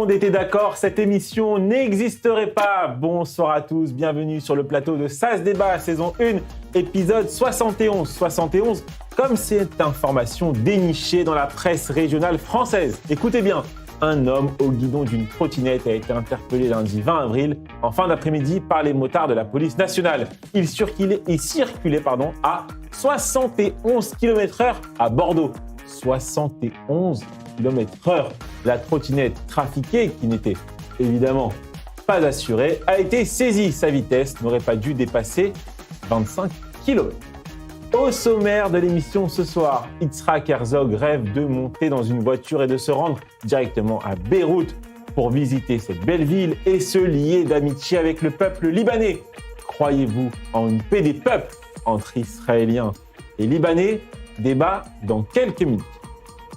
monde était d'accord, cette émission n'existerait pas. Bonsoir à tous, bienvenue sur le plateau de Ça se débat, saison 1, épisode 71. 71, comme cette information dénichée dans la presse régionale française. Écoutez bien, un homme au guidon d'une trottinette a été interpellé lundi 20 avril, en fin d'après-midi, par les motards de la police nationale. Il circulait à 71 km/h à Bordeaux. 71 km/h. La trottinette trafiquée, qui n'était évidemment pas assurée, a été saisie. Sa vitesse n'aurait pas dû dépasser 25 km. Au sommaire de l'émission ce soir, Yitzhak Herzog rêve de monter dans une voiture et de se rendre directement à Beyrouth pour visiter cette belle ville et se lier d'amitié avec le peuple libanais. Croyez-vous en une paix des peuples entre Israéliens et Libanais? Débat dans quelques minutes.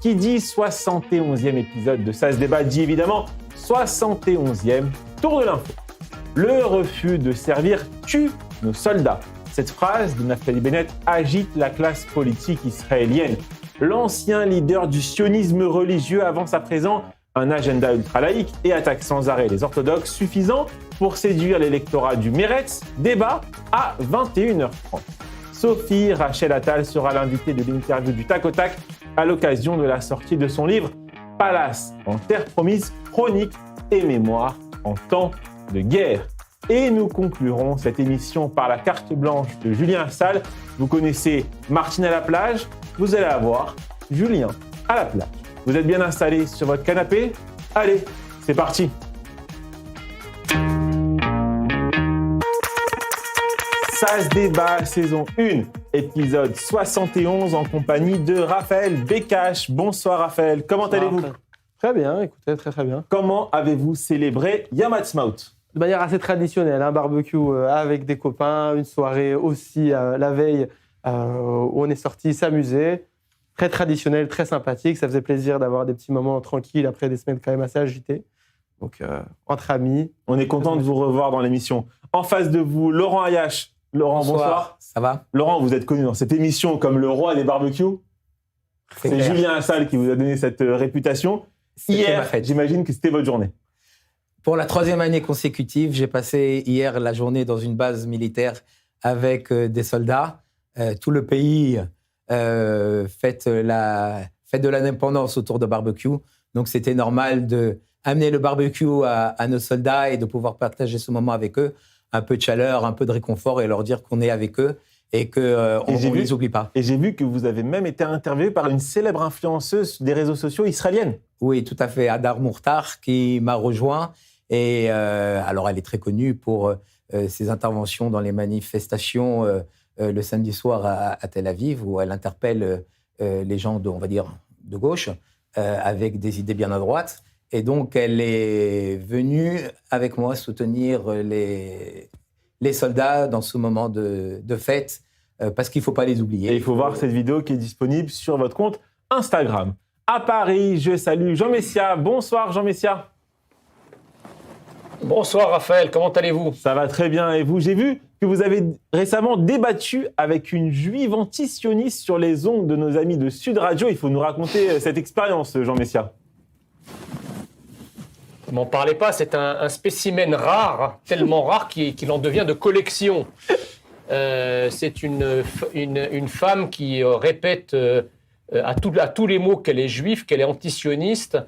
Qui dit 71e épisode de Ça se débat dit évidemment 71e tour de l'info. Le refus de servir tue nos soldats. Cette phrase de Naftali Bennett agite la classe politique israélienne. L'ancien leader du sionisme religieux avance à présent un agenda ultra-laïque et attaque sans arrêt les orthodoxes, suffisant pour séduire l'électorat du Meretz. Débat à 21h30. Sophie Rachel Attal sera l'invitée de l'interview du Tac au Tac à l'occasion de la sortie de son livre « Palace en terre promise, chronique et mémoire en temps de guerre ». Et nous conclurons cette émission par la carte blanche de Julien Assal. Vous connaissez Martine à la plage, vous allez avoir Julien à la plage. Vous êtes bien installés sur votre canapé? Allez, c'est parti! Ça se débat, saison 1, épisode 71, en compagnie de Raphaël Bécache. Bonsoir Raphaël, comment allez-vous? Très bien, écoutez, très bien. Comment avez-vous célébré Yom Ha'atzmaut? De manière assez traditionnelle, un barbecue avec des copains, une soirée aussi la veille où on est sorti s'amuser. Très traditionnel, très sympathique. Ça faisait plaisir d'avoir des petits moments tranquilles après des semaines quand même assez agitées. Donc, entre amis. On est content de vous revoir dans l'émission. En face de vous, Laurent Ayache. Laurent, bonsoir. Ça va? Laurent, vous êtes connu dans cette émission comme le roi des barbecues. C'est Julien Assal qui vous a donné cette réputation. Hier, j'imagine que c'était votre journée. Pour la 3e année consécutive, j'ai passé hier la journée dans une base militaire avec des soldats. Tout le pays fête la fête de l'indépendance autour de barbecue. Donc, c'était normal d'amener le barbecue à nos soldats et de pouvoir partager ce moment avec eux. Un peu de chaleur, un peu de réconfort et leur dire qu'on est avec eux et qu'on ne les oublie pas. Et j'ai vu que vous avez même été interviewé par une célèbre influenceuse des réseaux sociaux israélienne. Oui, tout à fait, Hadar Mourtar, qui m'a rejoint. Et alors, elle est très connue pour ses interventions dans les manifestations le samedi soir à Tel Aviv, où elle interpelle les gens de gauche avec des idées bien à droite. Et donc, elle est venue avec moi soutenir les soldats dans ce moment de fête, parce qu'il ne faut pas les oublier. Et il faut voir cette vidéo qui est disponible sur votre compte Instagram. À Paris, je salue Jean Messia. Bonsoir Jean Messia. Bonsoir Raphaël, comment allez-vous? Ça va très bien. Et vous, j'ai vu que vous avez récemment débattu avec une juive antisioniste sur les ondes de nos amis de Sud Radio. Il faut nous raconter cette expérience, Jean Messia. Ne m'en parlez pas, c'est un spécimen rare, tellement rare qu'il en devient de collection. C'est une femme qui répète à tous les mots qu'elle est juive, qu'elle est antisioniste.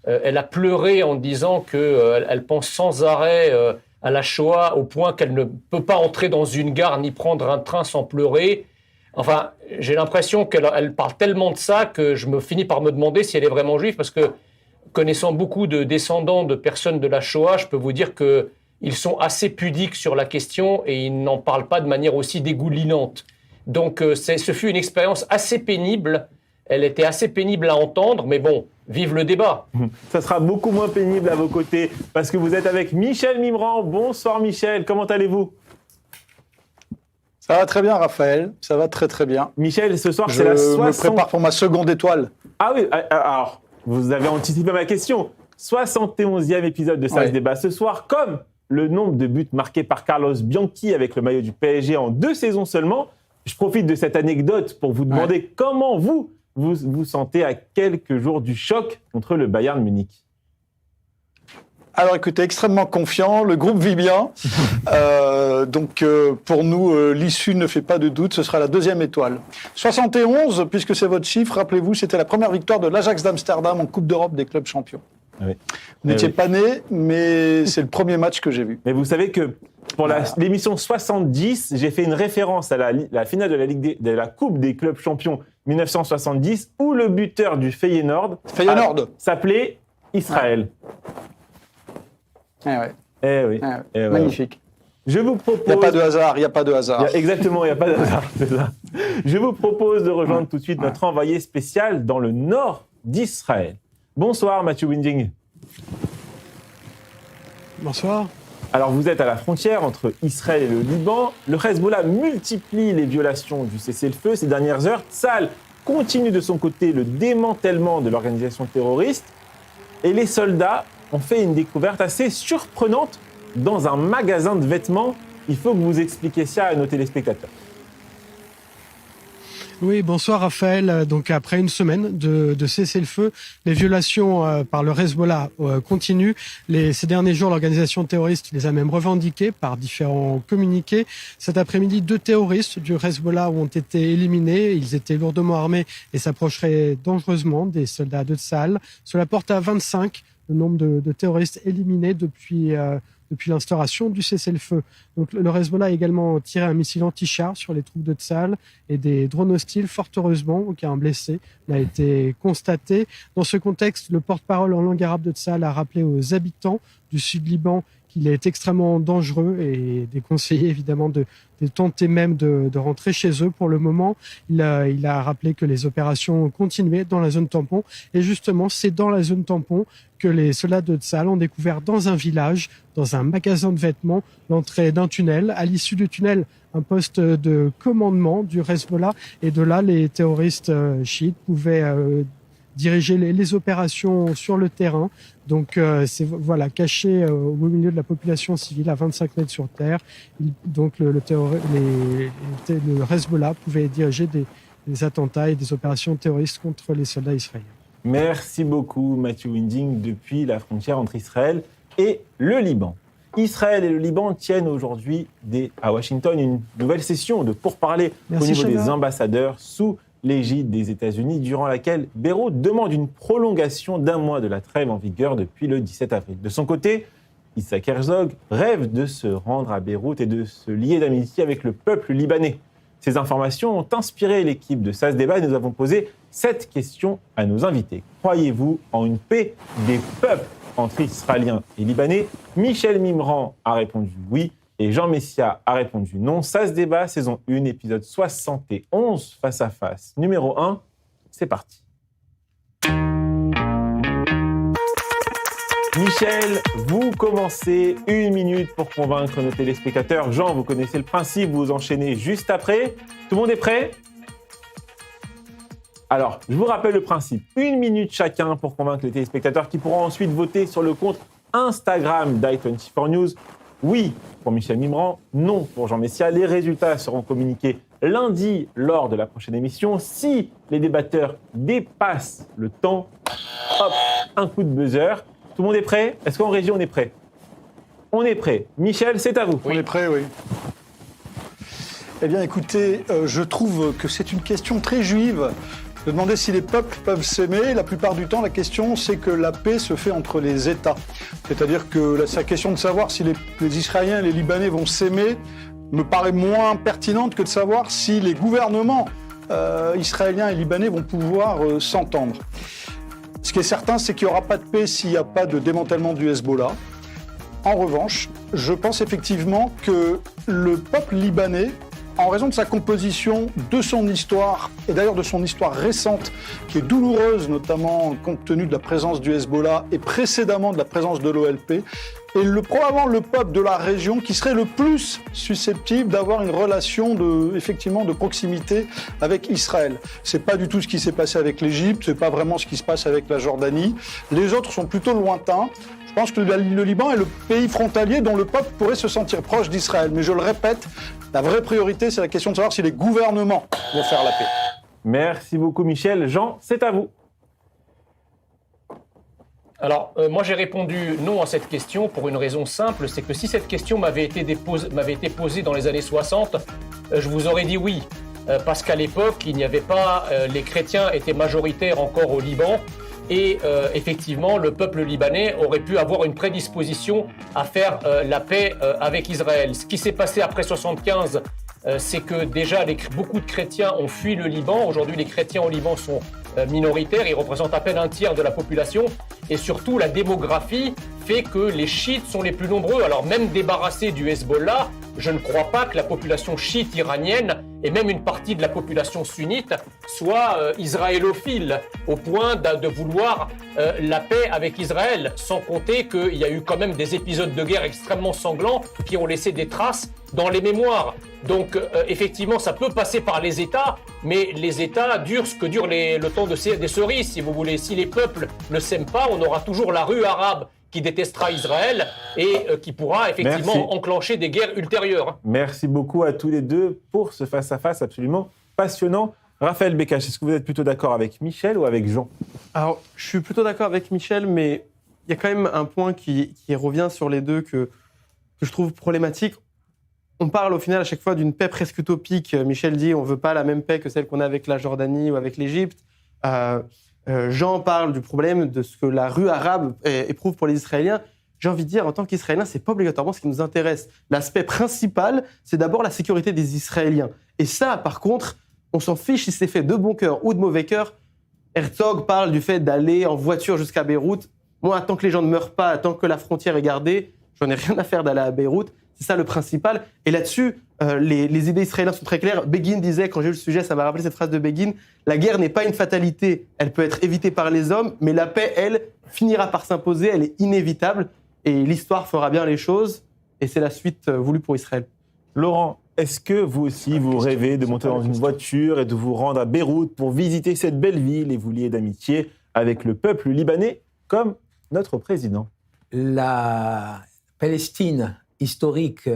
Elle a pleuré en disant qu'elle pense sans arrêt à la Shoah, au point qu'elle ne peut pas entrer dans une gare ni prendre un train sans pleurer. Enfin, j'ai l'impression qu'elle parle tellement de ça que je me finis par me demander si elle est vraiment juive, parce que connaissant beaucoup de descendants de personnes de la Shoah, je peux vous dire qu'ils sont assez pudiques sur la question et ils n'en parlent pas de manière aussi dégoulinante. Donc, ce fut une expérience assez pénible. Elle était assez pénible à entendre, mais bon, vive le débat. Ça sera beaucoup moins pénible à vos côtés parce que vous êtes avec Michel Mimran. Bonsoir Michel, comment allez-vous? Ça va très bien Raphaël, ça va très très bien. Michel, ce soir c'est la 60... Je me prépare pour ma seconde étoile. Ah oui, alors, vous avez anticipé ma question. 71e épisode de Ça se débat ce soir, comme le nombre de buts marqués par Carlos Bianchi avec le maillot du PSG en 2 saisons seulement. Je profite de cette anecdote pour vous demander comment vous sentez à quelques jours du choc contre le Bayern Munich. Alors écoutez, extrêmement confiant, le groupe vit bien. Pour nous, l'issue ne fait pas de doute, ce sera la 2e étoile. 71, puisque c'est votre chiffre, rappelez-vous, c'était la première victoire de l'Ajax d'Amsterdam en Coupe d'Europe des clubs champions. Oui. Vous n'étiez pas né, mais c'est le premier match que j'ai vu. Mais vous savez que pour l'émission 70, j'ai fait une référence à la finale de la Coupe des clubs champions 1970, où le buteur du Feyenoord s'appelait Israël. Eh ouais. Eh oui. Magnifique. Je vous propose... Il n'y a pas de hasard, Exactement, il n'y a pas de hasard, c'est ça. Je vous propose de rejoindre tout de suite notre envoyé spécial dans le nord d'Israël. Bonsoir Mathieu Winding. Bonsoir. Alors vous êtes à la frontière entre Israël et le Liban. Le Hezbollah multiplie les violations du cessez-le-feu ces dernières heures. Tsahal continue de son côté le démantèlement de l'organisation terroriste. Et les soldats ont fait une découverte assez surprenante dans un magasin de vêtements. Il faut que vous expliquiez ça à nos téléspectateurs. Oui, bonsoir Raphaël. Donc après une semaine de cessez-le-feu, les violations par le Hezbollah continuent. Ces derniers jours, l'organisation terroriste les a même revendiquées par différents communiqués. Cet après-midi, 2 terroristes du Hezbollah ont été éliminés. Ils étaient lourdement armés et s'approcheraient dangereusement des soldats de Tsahal. Cela porte à 25 le nombre de terroristes éliminés depuis l'instauration du cessez-le-feu. Donc, le Hezbollah a également tiré un missile anti-char sur les troupes de Tsahal et des drones hostiles. Fort heureusement, aucun blessé n'a été constaté. Dans ce contexte, le porte-parole en langue arabe de Tsahal a rappelé aux habitants du Sud-Liban qu'il est extrêmement dangereux et déconseillé évidemment de tenter même de rentrer chez eux pour le moment. Il a rappelé que les opérations continuaient dans la zone tampon et justement c'est dans la zone tampon que les soldats de Tsahal ont découvert dans un village, dans un magasin de vêtements, l'entrée d'un tunnel. À l'issue du tunnel, un poste de commandement du Hezbollah et de là les terroristes chiites pouvaient diriger les opérations sur le terrain. Donc, c'est caché au milieu de la population civile, à 25 mètres sur terre. Donc, le Hezbollah pouvait diriger des attentats et des opérations terroristes contre les soldats israéliens. Merci beaucoup, Mathieu Winding, depuis la frontière entre Israël et le Liban. Israël et le Liban tiennent aujourd'hui à Washington une nouvelle session de pourparlers au niveau des ambassadeurs sous l'égide des États-Unis, durant laquelle Beyrouth demande une prolongation d'1 mois de la trêve en vigueur depuis le 17 avril. De son côté, Isaac Herzog rêve de se rendre à Beyrouth et de se lier d'amitié avec le peuple libanais. Ces informations ont inspiré l'équipe de SAS Débat et nous avons posé cette question à nos invités. Croyez-vous en une paix des peuples entre Israéliens et Libanais? Michel Mimran a répondu oui. Et Jean Messia a répondu non. Ça se débat, saison 1, épisode 71, face à face. Numéro 1, c'est parti. Michel, vous commencez 1 minute pour convaincre nos téléspectateurs. Jean, vous connaissez le principe, vous enchaînez juste après. Tout le monde est prêt? Alors, je vous rappelle le principe. 1 minute chacun pour convaincre les téléspectateurs qui pourront ensuite voter sur le compte Instagram d'i24 News. Oui pour Michel Mimran, non pour Jean Messia. Les résultats seront communiqués lundi lors de la prochaine émission. Si les débatteurs dépassent le temps, hop, un coup de buzzer. Tout le monde est prêt? Est-ce qu'en régie, on est prêt? On est prêt. Michel, c'est à vous. On est prêt, oui. Eh bien, écoutez, je trouve que c'est une question très juive de demander si les peuples peuvent s'aimer. La plupart du temps, la question, c'est que la paix se fait entre les États. C'est-à-dire que la question de savoir si les Israéliens et les Libanais vont s'aimer me paraît moins pertinente que de savoir si les gouvernements israéliens et libanais vont pouvoir s'entendre. Ce qui est certain, c'est qu'il n'y aura pas de paix s'il n'y a pas de démantèlement du Hezbollah. En revanche, je pense effectivement que le peuple libanais, en raison de sa composition, de son histoire, et d'ailleurs de son histoire récente, qui est douloureuse, notamment compte tenu de la présence du Hezbollah et précédemment de la présence de l'OLP, est probablement le peuple de la région qui serait le plus susceptible d'avoir une relation effectivement de proximité avec Israël. C'est pas du tout ce qui s'est passé avec l'Égypte, c'est pas vraiment ce qui se passe avec la Jordanie. Les autres sont plutôt lointains. Je pense que le Liban est le pays frontalier dont le peuple pourrait se sentir proche d'Israël. Mais je le répète, la vraie priorité, c'est la question de savoir si les gouvernements vont faire la paix. Merci beaucoup, Michel. Jean, c'est à vous. Alors, moi, j'ai répondu non à cette question pour une raison simple, c'est que si cette question m'avait été posée dans les années 60, je vous aurais dit oui. Parce qu'à l'époque, il n'y avait pas, les chrétiens étaient majoritaires encore au Liban, et effectivement, le peuple libanais aurait pu avoir une prédisposition à faire la paix avec Israël. Ce qui s'est passé après 75, c'est que déjà beaucoup de chrétiens ont fui le Liban. Aujourd'hui, les chrétiens au Liban sont minoritaires, ils représentent à peine un tiers de la population, et surtout la démographie fait que les chiites sont les plus nombreux. Alors même débarrassés du Hezbollah, je ne crois pas que la population chiite iranienne et même une partie de la population sunnite soit israélophile au point de vouloir la paix avec Israël, sans compter qu'il y a eu quand même des épisodes de guerre extrêmement sanglants qui ont laissé des traces dans les mémoires. Donc effectivement, ça peut passer par les États, mais les États durent ce que dure le temps des cerises, si vous voulez. Si les peuples ne s'aiment pas, on aura toujours la rue arabe qui détestera Israël et qui pourra effectivement enclencher des guerres ultérieures. Merci beaucoup à tous les deux pour ce face-à-face absolument passionnant. Raphaël Bécache, est-ce que vous êtes plutôt d'accord avec Michel ou avec Jean ? Alors, je suis plutôt d'accord avec Michel, mais il y a quand même un point qui revient sur les deux que je trouve problématique. On parle au final à chaque fois d'une paix presque utopique. Michel dit on ne veut pas la même paix que celle qu'on a avec la Jordanie ou avec l'Égypte. Jean parle du problème de ce que la rue arabe éprouve pour les Israéliens. J'ai envie de dire, en tant qu'Israéliens, ce n'est pas obligatoirement ce qui nous intéresse. L'aspect principal, c'est d'abord la sécurité des Israéliens. Et ça, par contre, on s'en fiche si c'est fait de bon cœur ou de mauvais cœur. Herzog parle du fait d'aller en voiture jusqu'à Beyrouth. Moi, tant que les gens ne meurent pas, tant que la frontière est gardée, j'en ai rien à faire d'aller à Beyrouth. C'est ça le principal. Et là-dessus, les idées israéliennes sont très claires. Begin disait, quand j'ai eu le sujet, ça m'a rappelé cette phrase de Begin, la guerre n'est pas une fatalité, elle peut être évitée par les hommes, mais la paix, elle, finira par s'imposer, elle est inévitable. Et l'histoire fera bien les choses. Et c'est la suite voulue pour Israël. Laurent, est-ce que vous aussi, vous rêvez de monter dans une voiture et de vous rendre à Beyrouth pour visiter cette belle ville et vous lier d'amitié avec le peuple libanais comme notre président ? La Palestine historique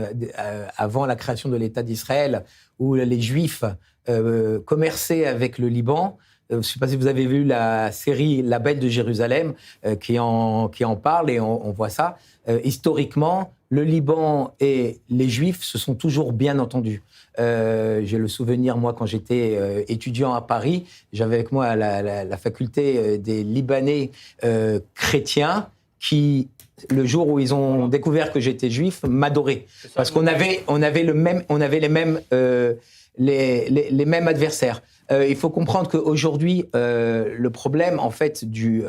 avant la création de l'État d'Israël, où les Juifs commerçaient avec le Liban. Je ne sais pas si vous avez vu la série La Belle de Jérusalem qui en parle et on voit ça. Historiquement, le Liban et les Juifs se sont toujours bien entendus. J'ai le souvenir, moi, quand j'étais étudiant à Paris, j'avais avec moi la faculté des Libanais chrétiens qui, le jour où ils ont découvert que j'étais juif, m'adoraient. Parce qu'on avait les mêmes adversaires. Il faut comprendre qu'aujourd'hui, le problème, en fait, du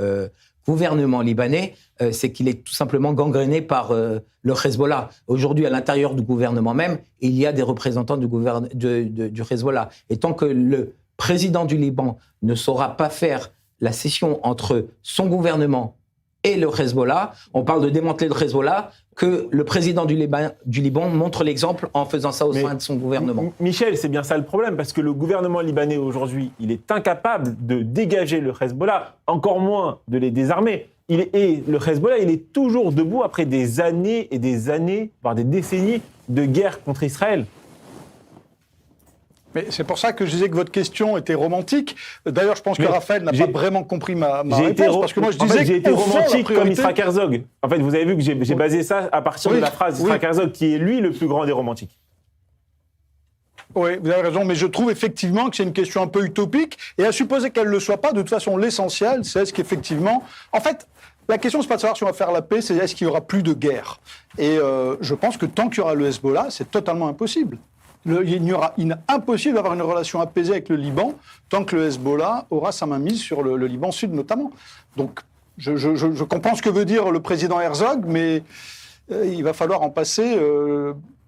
gouvernement libanais, c'est qu'il est tout simplement gangréné par le Hezbollah. Aujourd'hui, à l'intérieur du gouvernement même, il y a des représentants du Hezbollah. Et tant que le président du Liban ne saura pas faire la scission entre son gouvernement et le Hezbollah, on parle de démanteler le Hezbollah, que le président du Liban montre l'exemple en faisant ça au sein de son gouvernement. Michel, c'est bien ça le problème, parce que le gouvernement libanais aujourd'hui, il est incapable de dégager le Hezbollah, encore moins de les désarmer. Et le Hezbollah, il est toujours debout après des années et des années, voire des décennies de guerre contre Israël. Mais c'est pour ça que je disais que votre question était romantique. D'ailleurs, je pense que Raphaël n'a pas vraiment compris ma réponse. Parce que moi, je disais j'ai été romantique comme Yitzhak Herzog. En fait, vous avez vu que j'ai basé ça à partir de la phrase Yitzhak Herzog, qui est lui le plus grand des romantiques. Oui, vous avez raison, mais je trouve effectivement que c'est une question un peu utopique. Et à supposer qu'elle ne le soit pas, de toute façon, l'essentiel, c'est est-ce qu'effectivement... En fait, la question, c'est pas de savoir si on va faire la paix, c'est est-ce qu'il y aura plus de guerre. Et je pense que tant qu'il y aura le Hezbollah, c'est totalement impossible. Il est impossible d'avoir une relation apaisée avec le Liban tant que le Hezbollah aura sa mainmise sur le Liban Sud notamment. Donc je comprends ce que veut dire le président Herzog, mais il va falloir en passer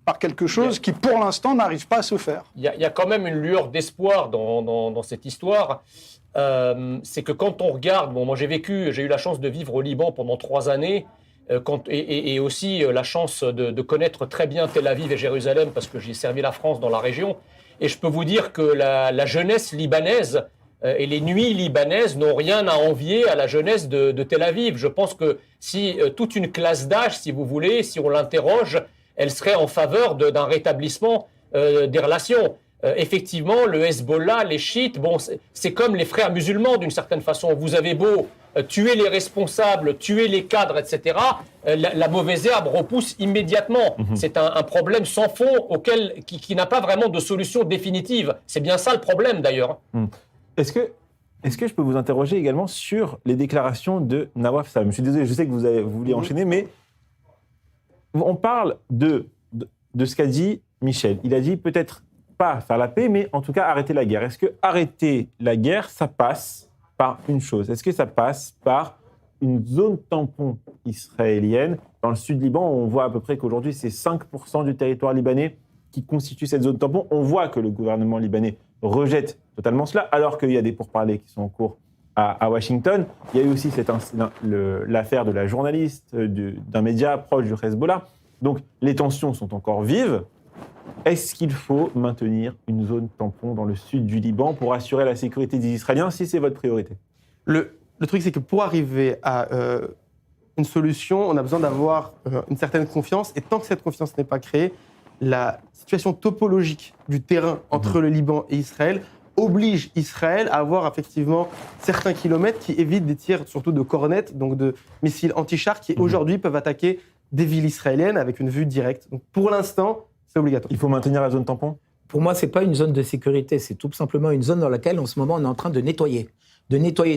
par quelque chose qui pour l'instant n'arrive pas à se faire. Il y a quand même une lueur d'espoir dans cette histoire. C'est que quand on regarde, moi j'ai eu la chance de vivre au Liban pendant 3 années, et aussi la chance de connaître très bien Tel Aviv et Jérusalem parce que j'ai servi la France dans la région. Et je peux vous dire que la jeunesse libanaise et les nuits libanaises n'ont rien à envier à la jeunesse de Tel Aviv. Je pense que si toute une classe d'âge, si vous voulez, si on l'interroge, elle serait en faveur d'un rétablissement des relations. effectivement, le Hezbollah, les chiites, bon, c'est comme les frères musulmans d'une certaine façon. Vous avez beau tuer les responsables, tuer les cadres, etc., la mauvaise herbe repousse immédiatement. C'est un problème sans fond qui n'a pas vraiment de solution définitive. C'est bien ça le problème d'ailleurs. Est-ce que je peux vous interroger également sur les déclarations de Nawaf Salam? Je suis désolé, je sais que vous vouliez enchaîner, mais on parle de ce qu'a dit Michel. Il a dit peut-être pas faire la paix, mais en tout cas arrêter la guerre. Est-ce que arrêter la guerre, ça passe par une chose? Est-ce que ça passe par une zone tampon israélienne? Dans le sud Liban, on voit à peu près qu'aujourd'hui, c'est 5% du territoire libanais qui constitue cette zone tampon. On voit que le gouvernement libanais rejette totalement cela, alors qu'il y a des pourparlers qui sont en cours à Washington. Il y a eu aussi cet incident, l'affaire de la journaliste d'un média proche du Hezbollah. Donc, les tensions sont encore vives. Est-ce qu'il faut maintenir une zone tampon dans le sud du Liban pour assurer la sécurité des Israéliens, si c'est votre priorité? Le truc, c'est que pour arriver à une solution, on a besoin d'avoir une certaine confiance. Et tant que cette confiance n'est pas créée, la situation topologique du terrain entre le Liban et Israël oblige Israël à avoir effectivement certains kilomètres qui évitent des tirs, surtout de cornettes, donc de missiles anti-chars, qui aujourd'hui peuvent attaquer des villes israéliennes avec une vue directe. Donc pour l'instant, c'est obligatoire. Il faut maintenir la zone tampon? Pour moi, ce n'est pas une zone de sécurité, c'est tout simplement une zone dans laquelle, en ce moment, on est en train de nettoyer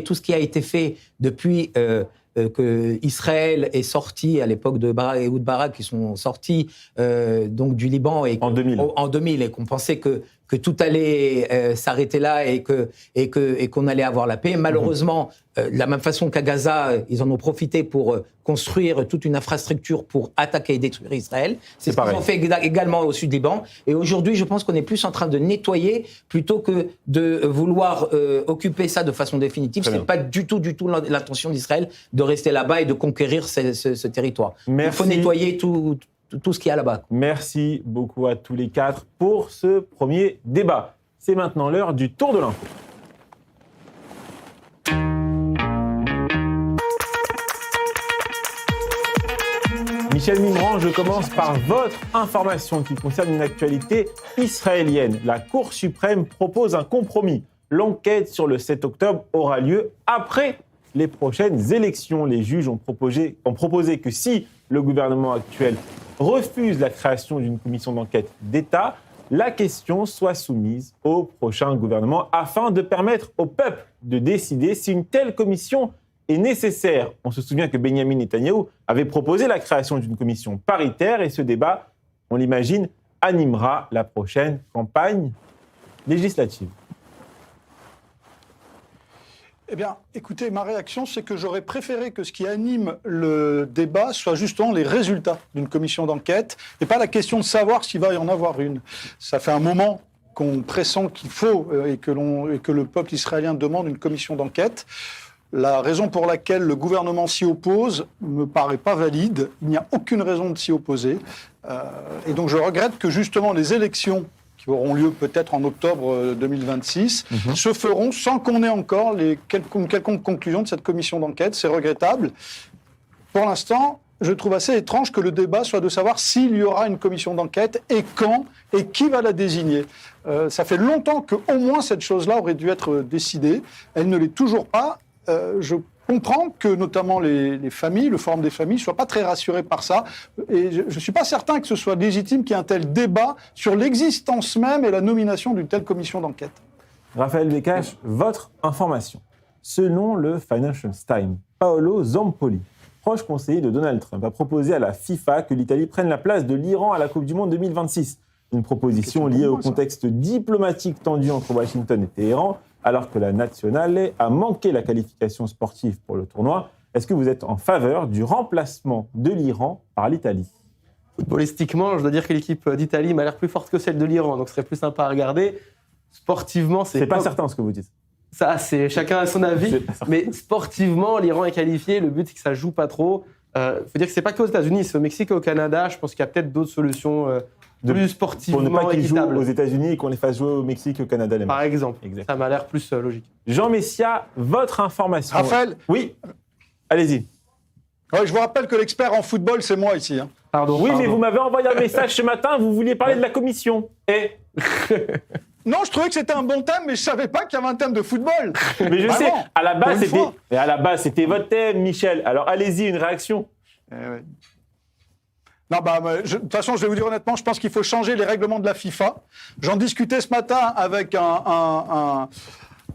tout ce qui a été fait depuis que Israël est sorti à l'époque de Barak et Ehud Barak, qui sont sortis donc du Liban et en 2000 et qu'on pensait que tout allait s'arrêter là et qu'on allait avoir la paix. Malheureusement, de la même façon qu'à Gaza, ils en ont profité pour construire toute une infrastructure pour attaquer et détruire Israël. C'est ce qu'ils ont fait également au sud Liban. Et aujourd'hui, je pense qu'on est plus en train de nettoyer plutôt que de vouloir occuper ça de façon définitive. Ce n'est pas du tout l'intention d'Israël de rester là-bas et de conquérir ce territoire. Merci. Il faut nettoyer tout ce qu'il y a là-bas. Merci beaucoup à tous les quatre pour ce premier débat. C'est maintenant l'heure du tour de l'info. Michel Mimran, je commence par votre information qui concerne une actualité israélienne. La Cour suprême propose un compromis. L'enquête sur le 7 octobre aura lieu après les prochaines élections. Les juges ont proposé que si le gouvernement actuel refuse la création d'une commission d'enquête d'État, la question soit soumise au prochain gouvernement afin de permettre au peuple de décider si une telle commission est nécessaire. On se souvient que Benyamin Netanyahou avait proposé la création d'une commission paritaire et ce débat, on l'imagine, animera la prochaine campagne législative. Eh bien, écoutez, ma réaction, c'est que j'aurais préféré que ce qui anime le débat soit justement les résultats d'une commission d'enquête et pas la question de savoir s'il va y en avoir une. Ça fait un moment qu'on pressent qu'il faut et que le peuple israélien demande une commission d'enquête. La raison pour laquelle le gouvernement s'y oppose ne me paraît pas valide. Il n'y a aucune raison de s'y opposer. Et donc je regrette que justement les élections qui auront lieu peut-être en octobre 2026, se feront sans qu'on ait encore une quelconque conclusion de cette commission d'enquête. C'est regrettable. Pour l'instant, je trouve assez étrange que le débat soit de savoir s'il y aura une commission d'enquête et quand et qui va la désigner. Ça fait longtemps qu'au moins cette chose-là aurait dû être décidée. Elle ne l'est toujours pas. Je comprends que notamment les familles, le Forum des familles, ne soient pas très rassurés par ça. Et je ne suis pas certain que ce soit légitime qu'il y ait un tel débat sur l'existence même et la nomination d'une telle commission d'enquête. Raphaël Becache, votre information. Selon le Financial Times, Paolo Zampoli, proche conseiller de Donald Trump, a proposé à la FIFA que l'Italie prenne la place de l'Iran à la Coupe du Monde 2026. Une proposition liée au contexte diplomatique tendu entre Washington et Téhéran, alors que la Nazionale a manqué la qualification sportive pour le tournoi. Est-ce que vous êtes en faveur du remplacement de l'Iran par l'Italie? Footballistiquement, je dois dire que l'équipe d'Italie m'a l'air plus forte que celle de l'Iran, donc ce serait plus sympa à regarder. Sportivement, c'est pas certain ce que vous dites. Ça, c'est chacun a son avis, mais sportivement, l'Iran est qualifié. Le but, c'est que ça joue pas trop. Faut dire que c'est pas qu'aux États-Unis, c'est au Mexique et au Canada. Je pense qu'il y a peut-être d'autres solutions plus sportivement équitables. Pour ne pas qu'ils jouent aux États-Unis et qu'on les fasse jouer au Mexique et au Canada. Par exemple. Exact. Ça m'a l'air plus logique. Jean Messia, votre information. Raphaël. Oui, allez-y. Ouais, je vous rappelle que l'expert en football, c'est moi ici. Hein. Pardon. Mais vous m'avez envoyé un message ce matin, vous vouliez parler de la commission. Non, je trouvais que c'était un bon thème, mais je savais pas qu'il y avait un thème de football. Mais je sais, Vraiment, à la base, pour une fois. c'était votre thème, Michel. Alors, allez-y, une réaction. Ouais. Non, de toute façon, je vais vous dire honnêtement, je pense qu'il faut changer les règlements de la FIFA. J'en discutais ce matin avec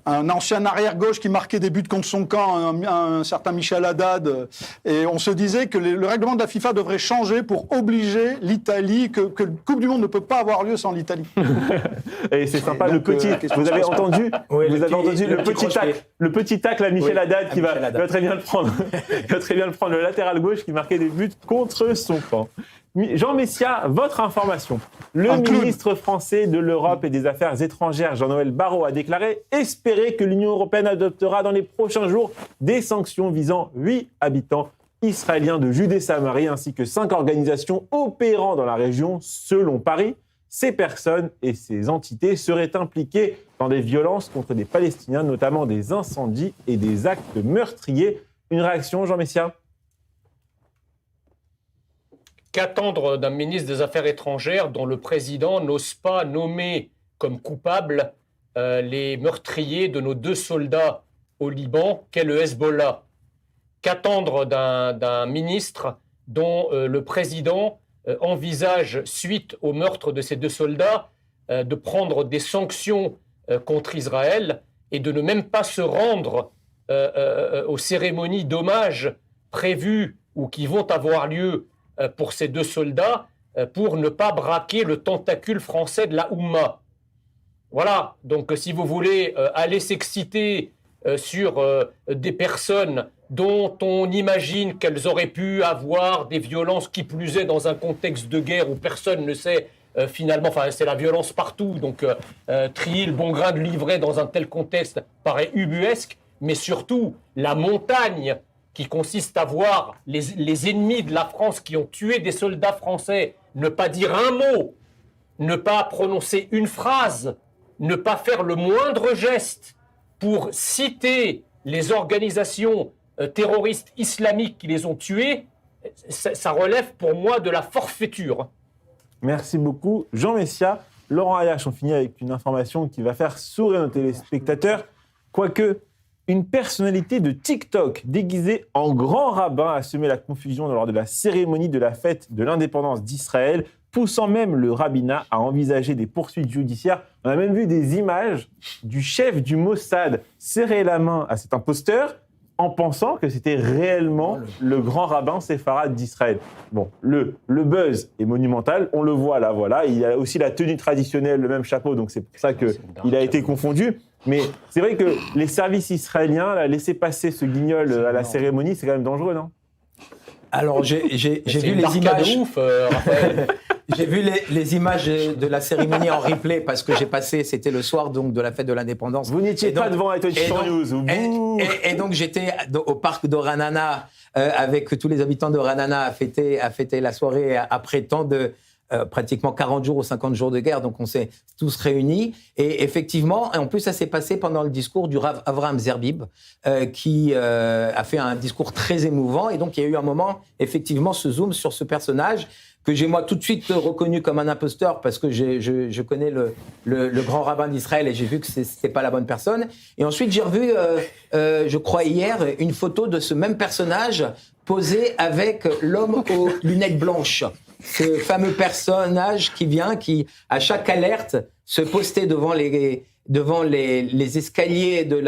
un ancien arrière-gauche qui marquait des buts contre son camp, un certain Michel Haddad, et on se disait que le règlement de la FIFA devrait changer pour obliger l'Italie, que la Coupe du Monde ne peut pas avoir lieu sans l'Italie. Et c'est sympa, donc, le petit. Vous avez entendu le petit tacle à Michel Haddad qui va très bien le prendre. Il va très bien le prendre, le latéral gauche qui marquait des buts contre son camp. Jean Messia, votre information. Le ministre français de l'Europe et des Affaires étrangères, Jean-Noël Barrot, a déclaré espérer que l'Union européenne adoptera dans les prochains jours des sanctions visant 8 habitants israéliens de Judée-Samarie ainsi que 5 organisations opérant dans la région. Selon Paris, ces personnes et ces entités seraient impliquées dans des violences contre des Palestiniens, notamment des incendies et des actes meurtriers. Une réaction, Jean Messia ? Qu'attendre d'un ministre des Affaires étrangères dont le président n'ose pas nommer comme coupables les meurtriers de nos 2 soldats au Liban, qu'est le Hezbollah? Qu'attendre d'un ministre dont le président envisage, suite au meurtre de ces 2 soldats, de prendre des sanctions contre Israël et de ne même pas se rendre aux cérémonies d'hommage prévues ou qui vont avoir lieu pour ces 2 soldats, pour ne pas braquer le tentacule français de la Oumma. Voilà, donc si vous voulez aller s'exciter sur des personnes dont on imagine qu'elles auraient pu avoir des violences, qui plus est dans un contexte de guerre où personne ne sait finalement, enfin c'est la violence partout, donc trier le bon grain de livret dans un tel contexte paraît ubuesque, mais surtout la montagne qui consiste à voir les ennemis de la France qui ont tué des soldats français, ne pas dire un mot, ne pas prononcer une phrase, ne pas faire le moindre geste pour citer les organisations terroristes islamiques qui les ont tués, ça relève pour moi de la forfaiture. Merci beaucoup, Jean Messia. Laurent Ayache, on finit avec une information qui va faire sourire nos téléspectateurs, quoique une personnalité de TikTok déguisée en grand rabbin a semé la confusion lors de la cérémonie de la fête de l'indépendance d'Israël, poussant même le rabbinat à envisager des poursuites judiciaires. On a même vu des images du chef du Mossad serrer la main à cet imposteur en pensant que c'était réellement le grand rabbin séfarade d'Israël. Bon, le buzz est monumental, on le voit là, voilà. Il a aussi la tenue traditionnelle, le même chapeau, donc c'est pour ça qu'il a été confondu. Mais c'est vrai que les services israéliens, là, laisser passer ce guignol à la cérémonie, c'est quand même dangereux, non? Alors, j'ai vu les images. De ouf, Raphaël. J'ai vu les images de la cérémonie en replay parce que j'ai passé, c'était le soir donc de la fête de l'indépendance. Vous n'étiez pas devant A24 News. Et donc j'étais au parc de Ranana avec tous les habitants de Ranana à fêter la soirée après tant de pratiquement 40 jours ou 50 jours de guerre, donc on s'est tous réunis. Et effectivement, et en plus ça s'est passé pendant le discours du Rav Avraham Zerbib, qui a fait un discours très émouvant. Et donc il y a eu un moment, effectivement, ce zoom sur ce personnage que j'ai moi tout de suite reconnu comme un imposteur parce que je connais le grand rabbin d'Israël et j'ai vu que c'était pas la bonne personne. Et ensuite j'ai revu, je crois hier, une photo de ce même personnage posé avec l'homme aux lunettes blanches. Ce fameux personnage qui à chaque alerte se postait devant les escaliers de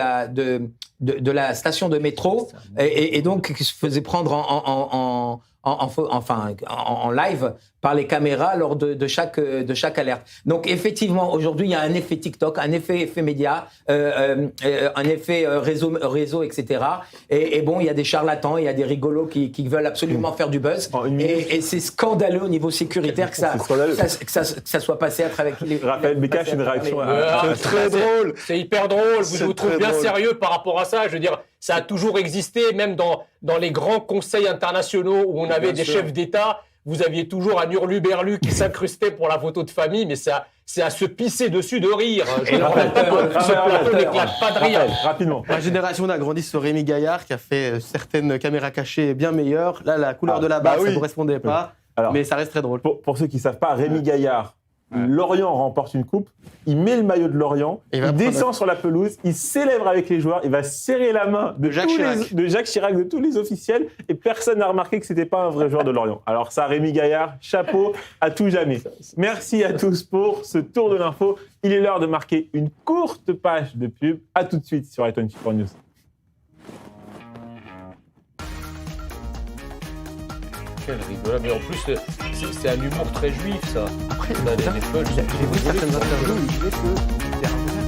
la station de métro et donc qui se faisait prendre en live par les caméras lors de chaque alerte. Donc effectivement, aujourd'hui, il y a un effet TikTok, un effet média, un effet réseau, etc. Et bon, il y a des charlatans, il y a des rigolos qui veulent absolument faire du buzz. Et c'est scandaleux au niveau sécuritaire que ça soit passé à travers les... Raphaël Bécache, une réaction. C'est très drôle. C'est hyper drôle. Je vous trouve bien sérieux par rapport à ça. Je veux dire, ça a toujours existé, même dans les grands conseils internationaux où on avait des chefs d'État. Vous aviez toujours un hurluberlu qui s'incrustait pour la photo de famille, mais c'est à se pisser dessus de rire. Je ne rappelle pas que ce plateau n'éclate pas de rire. Rapidement. Ma génération a grandi sur Rémi Gaillard qui a fait certaines caméras cachées bien meilleures. Là, la couleur de la barre, ça ne correspondait pas, mais ça reste très drôle. Pour ceux qui ne savent pas, Rémi Gaillard, Lorient remporte une coupe, il met le maillot de Lorient, Et il descend sur la pelouse, il célèbre avec les joueurs, il va serrer la main de Jacques Chirac, de tous les officiels, et personne n'a remarqué que c'était pas un vrai joueur de Lorient. Alors ça, Rémi Gaillard, chapeau à tout jamais. Merci à tous pour ce tour de l'info. Il est l'heure de marquer une courte page de pub. À tout de suite sur i24 News. Quel rigolo. Mais en plus, c'est un humour très juif, ça. Après, Là, les Peuls, j'ai vu certaines interviews où il disait que c'était un vrai.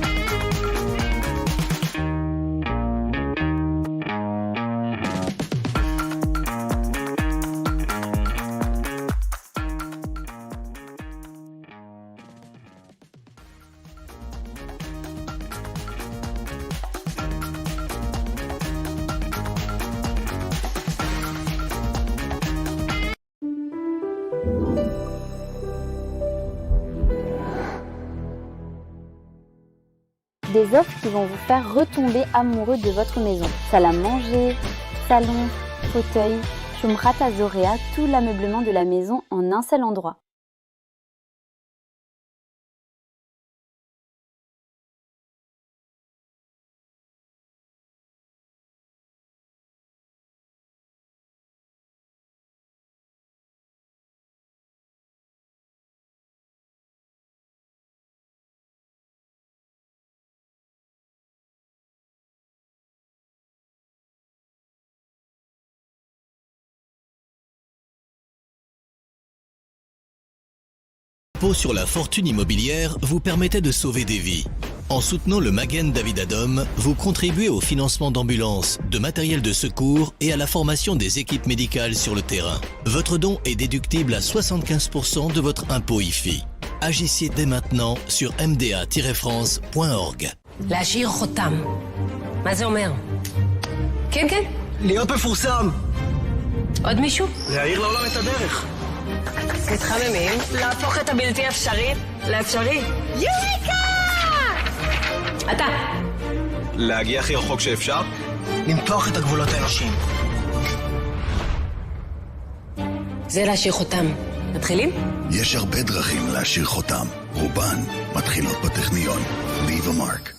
Des offres qui vont vous faire retomber amoureux de votre maison. Salle à manger, salon, fauteuil, Shumrat Azorea, tout l'ameublement de la maison en un seul endroit. L'impôt sur la fortune immobilière vous permettait de sauver des vies. En soutenant le Magen David Adom, vous contribuez au financement d'ambulances, de matériel de secours et à la formation des équipes médicales sur le terrain. Votre don est déductible à 75% de votre impôt IFI. Agissez dès maintenant sur mda-france.org. להשאיר חותם. מה זה אומר? כן, כן. להיות מפורסם. עוד מישהו? להאיר לעולם את הדרך. מתחממים. להפוך את הבלתי אפשרי לאפשרי. יוריקה! אתה. להגיע הכי רחוק שאפשר. למתוח את הגבולות האנושיים. זה להשאיר חותם. מתחילים? יש הרבה דרכים להשאיר חותם. רובן מתחילות בטכניון. Leave a mark.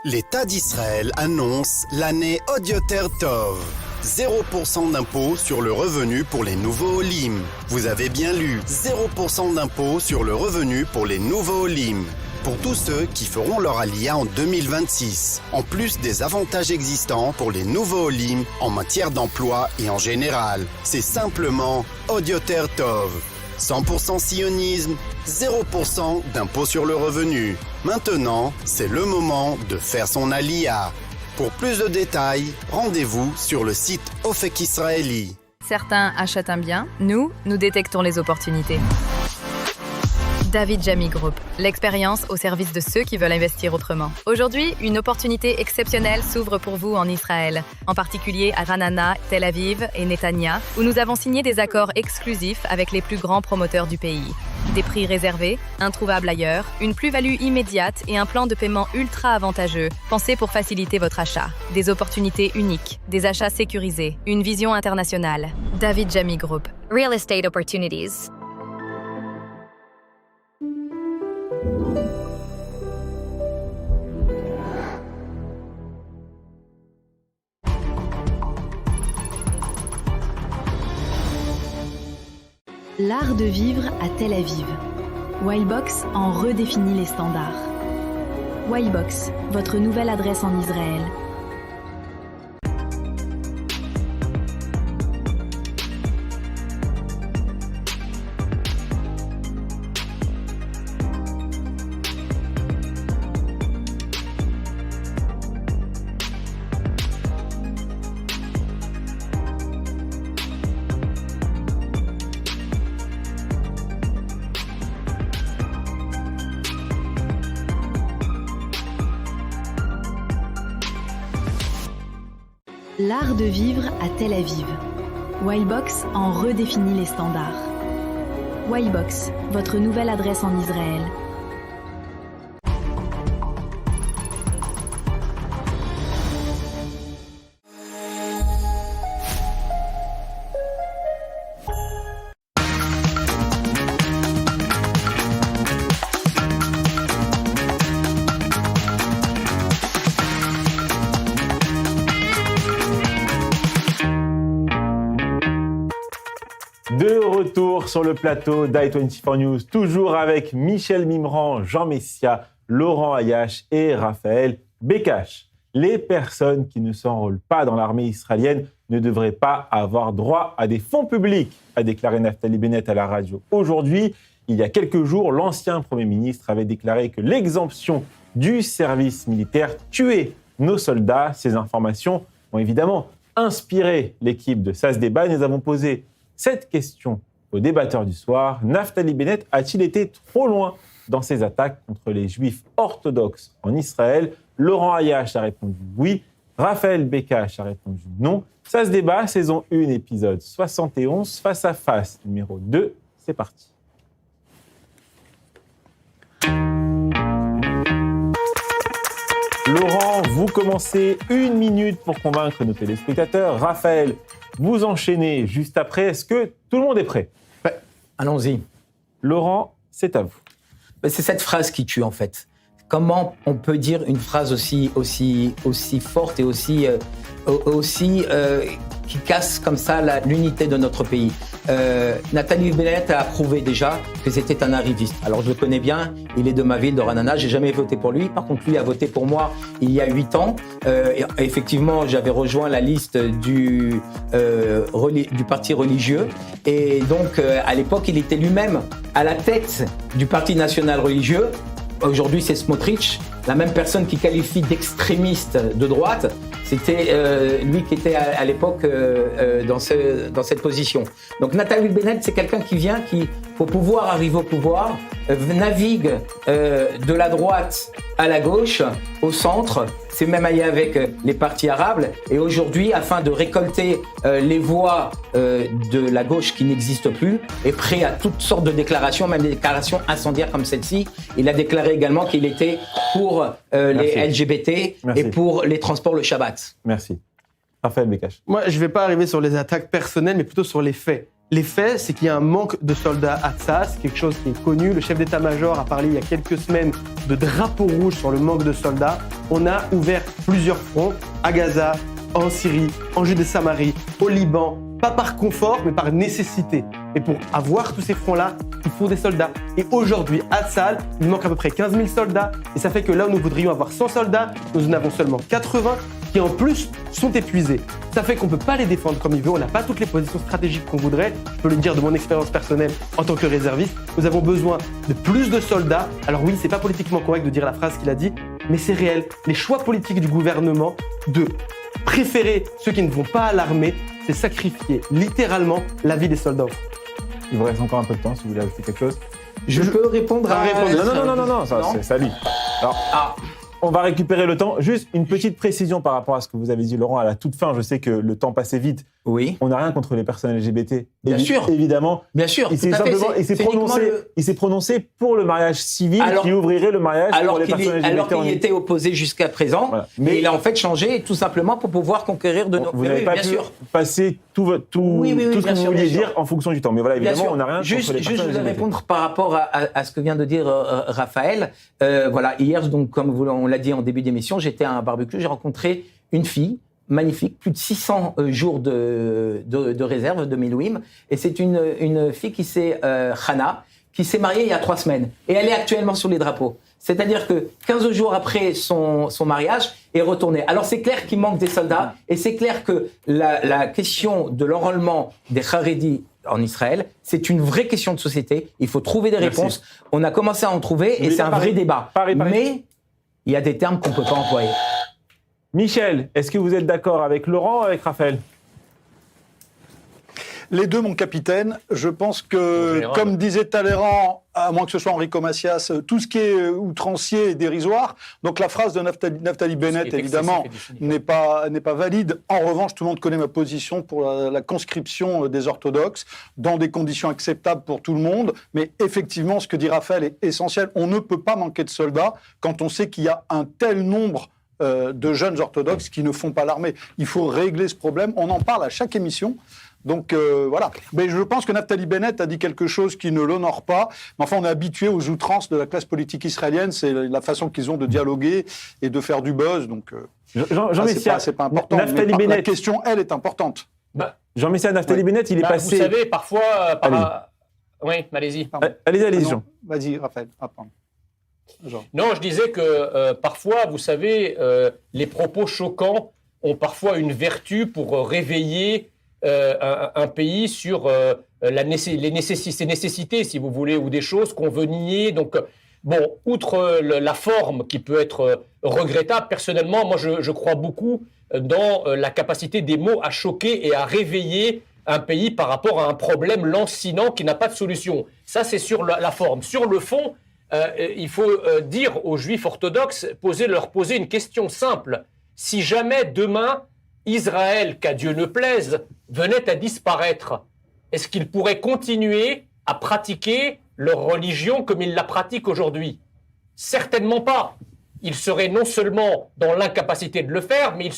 L'État d'Israël annonce l'année Odioter Tov. 0% d'impôt sur le revenu pour les nouveaux Olim. Vous avez bien lu, 0% d'impôt sur le revenu pour les nouveaux Olim. Pour tous ceux qui feront leur Aliyah en 2026. En plus des avantages existants pour les nouveaux Olim en matière d'emploi et en général. C'est simplement Odioter Tov. 100% sionisme, 0% d'impôt sur le revenu. Maintenant, c'est le moment de faire son Aliyah. Pour plus de détails, rendez-vous sur le site Ofek Israeli. Certains achètent un bien, nous détectons les opportunités. David Jami Group, l'expérience au service de ceux qui veulent investir autrement. Aujourd'hui, une opportunité exceptionnelle s'ouvre pour vous en Israël, en particulier à Ranana, Tel Aviv et Netanya, où nous avons signé des accords exclusifs avec les plus grands promoteurs du pays. Des prix réservés, introuvables ailleurs, une plus-value immédiate et un plan de paiement ultra avantageux, pensés pour faciliter votre achat. Des opportunités uniques, des achats sécurisés, une vision internationale. David Jami Group. Real Estate Opportunities. L'art de vivre à Tel Aviv. Wildbox en redéfinit les standards. Wildbox, votre nouvelle adresse en Israël. L'art de vivre à Tel Aviv. Wildbox en redéfinit les standards. Wildbox, votre nouvelle adresse en Israël. retour sur le plateau d'i24 News, toujours avec Michel Mimran, Jean Messia, Laurent Ayache et Raphaël Bekash. Les personnes qui ne s'enrôlent pas dans l'armée israélienne ne devraient pas avoir droit à des fonds publics, a déclaré Naftali Bennett à la radio. Aujourd'hui, il y a quelques jours, l'ancien Premier ministre avait déclaré que l'exemption du service militaire tuait nos soldats. Ces informations ont évidemment inspiré l'équipe de SAS Débat. Nous avons posé cette question au débatteur du soir. Naftali Bennett a-t-il été trop loin dans ses attaques contre les juifs orthodoxes en Israël? Laurent Ayache a répondu oui. Raphaël Bekash a répondu non. SAS Débat, saison 1, épisode 71, face à face, numéro 2. C'est parti. Laurent, vous commencez 1 minute pour convaincre nos téléspectateurs. Raphaël, vous enchaînez juste après. Est-ce que tout le monde est prêt? Ouais. Allons-y. Laurent, c'est à vous. C'est cette phrase qui tue, en fait. Comment on peut dire une phrase aussi forte et aussi qui casse comme ça l'unité de notre pays? Naftali Bennett a prouvé déjà que c'était un arriviste. Alors je le connais bien, il est de ma ville, de Ranana, j'ai jamais voté pour lui. Par contre, lui a voté pour moi il y a 8 ans. Effectivement, j'avais rejoint la liste du parti religieux. Et donc, à l'époque, il était lui-même à la tête du parti national religieux. Aujourd'hui, c'est Smotrich, la même personne qui qualifie d'extrémiste de droite. C'était lui qui était à l'époque dans cette position. Donc Naftali Bennett, c'est quelqu'un qui vient, qui, pour pouvoir arriver au pouvoir, navigue de la droite à la gauche, au centre. C'est même allé avec les partis arabes. Et aujourd'hui, afin de récolter les voix de la gauche qui n'existent plus, est prêt à toutes sortes de déclarations, même des déclarations incendiaires comme celle-ci. Il a déclaré également qu'il était pour les LGBT et pour les transports le Shabbat. Merci. Raphaël Bekash. Moi, je ne vais pas arriver sur les attaques personnelles, mais plutôt sur les faits. Les faits, c'est qu'il y a un manque de soldats à Tzas, c'est quelque chose qui est connu. Le chef d'état-major a parlé il y a quelques semaines de drapeau rouge sur le manque de soldats. On a ouvert plusieurs fronts, à Gaza, en Syrie, en Judée-Samarie, au Liban, pas par confort, mais par nécessité. Et pour avoir tous ces fronts-là, il faut des soldats. Et aujourd'hui, à Tzal, il manque à peu près 15 000 soldats. Et ça fait que là où nous voudrions avoir 100 soldats, nous en avons seulement 80 qui en plus sont épuisés. Ça fait qu'on ne peut pas les défendre comme il veut, on n'a pas toutes les positions stratégiques qu'on voudrait. Je peux le dire de mon expérience personnelle en tant que réserviste. Nous avons besoin de plus de soldats. Alors oui, c'est pas politiquement correct de dire la phrase qu'il a dit, mais c'est réel. Les choix politiques du gouvernement de préférer ceux qui ne vont pas à l'armée, c'est sacrifier littéralement la vie des soldats. Il vous reste encore un peu de temps si vous voulez ajouter quelque chose. Je peux répondre à... Non, c'est à lui. Alors, on va récupérer le temps. Juste une petite précision par rapport à ce que vous avez dit, Laurent, à la toute fin. Je sais que le temps passait vite. Oui. On n'a rien contre les personnes LGBT. Bien sûr. Évidemment. Bien sûr. Il s'est prononcé pour le mariage civil qui ouvrirait le mariage pour les personnes LGBT. Alors qu'il était opposé jusqu'à présent. Voilà. Mais il a en fait changé tout simplement pour pouvoir conquérir de nos... Vous n'avez pas pu passer tout ce que vous vouliez dire en fonction du temps. Mais voilà, évidemment, on n'a rien contre les personnes LGBT. Je voulais répondre par rapport à ce que vient de dire Raphaël. Voilà, hier, donc, comme on l'a dit en début d'émission, j'étais à un barbecue, j'ai rencontré une fille magnifique, plus de 600 jours de réserve de Milouim. Et c'est une fille qui s'est, Hana, qui s'est mariée il y a 3 semaines. Et elle est actuellement sur les drapeaux. C'est-à-dire que 15 jours après son mariage, est retournée. Alors c'est clair qu'il manque des soldats. Et c'est clair que la question de l'enrôlement des Haredi en Israël, c'est une vraie question de société. Il faut trouver des réponses. On a commencé à en trouver et c'est un vrai débat. Mais il y a des termes qu'on ne peut pas employer. Michel, est-ce que vous êtes d'accord avec Laurent ou avec Raphaël? Les deux, mon capitaine. Je pense que, comme disait Talleyrand, à moins que ce soit Enrico Macias, tout ce qui est outrancier est dérisoire. Donc la phrase de Naftali Bennett, évidemment, n'est pas valide. En revanche, tout le monde connaît ma position pour la conscription des orthodoxes dans des conditions acceptables pour tout le monde. Mais effectivement, ce que dit Raphaël est essentiel. On ne peut pas manquer de soldats quand on sait qu'il y a un tel nombre de jeunes orthodoxes qui ne font pas l'armée. Il faut régler ce problème. On en parle à chaque émission. Donc voilà. Mais je pense que Naftali Bennett a dit quelque chose qui ne l'honore pas. Mais enfin, on est habitué aux outrances de la classe politique israélienne. C'est la façon qu'ils ont de dialoguer et de faire du buzz. Donc Jean Messia, c'est pas important. Naftali Bennett, la question, elle, est importante. Jean-Michel Naftali Bennett, il est passé... Vous savez, parfois... Oui, allez-y. Allez-y, Jean. Vas-y, Raphaël. Non, je disais que parfois, vous savez, les propos choquants ont parfois une vertu pour réveiller un pays sur ses nécessités, si vous voulez, ou des choses qu'on veut nier. Donc, bon, outre la forme qui peut être regrettable, personnellement, moi, je crois beaucoup dans la capacité des mots à choquer et à réveiller un pays par rapport à un problème lancinant qui n'a pas de solution. Ça, c'est sur la forme. Sur le fond, il faut dire aux Juifs orthodoxes, leur poser une question simple. Si jamais demain, Israël, qu'à Dieu ne plaise, venait à disparaître, est-ce qu'ils pourraient continuer à pratiquer leur religion comme ils la pratiquent aujourd'hui? Certainement pas. Ils seraient non seulement dans l'incapacité de le faire, mais ils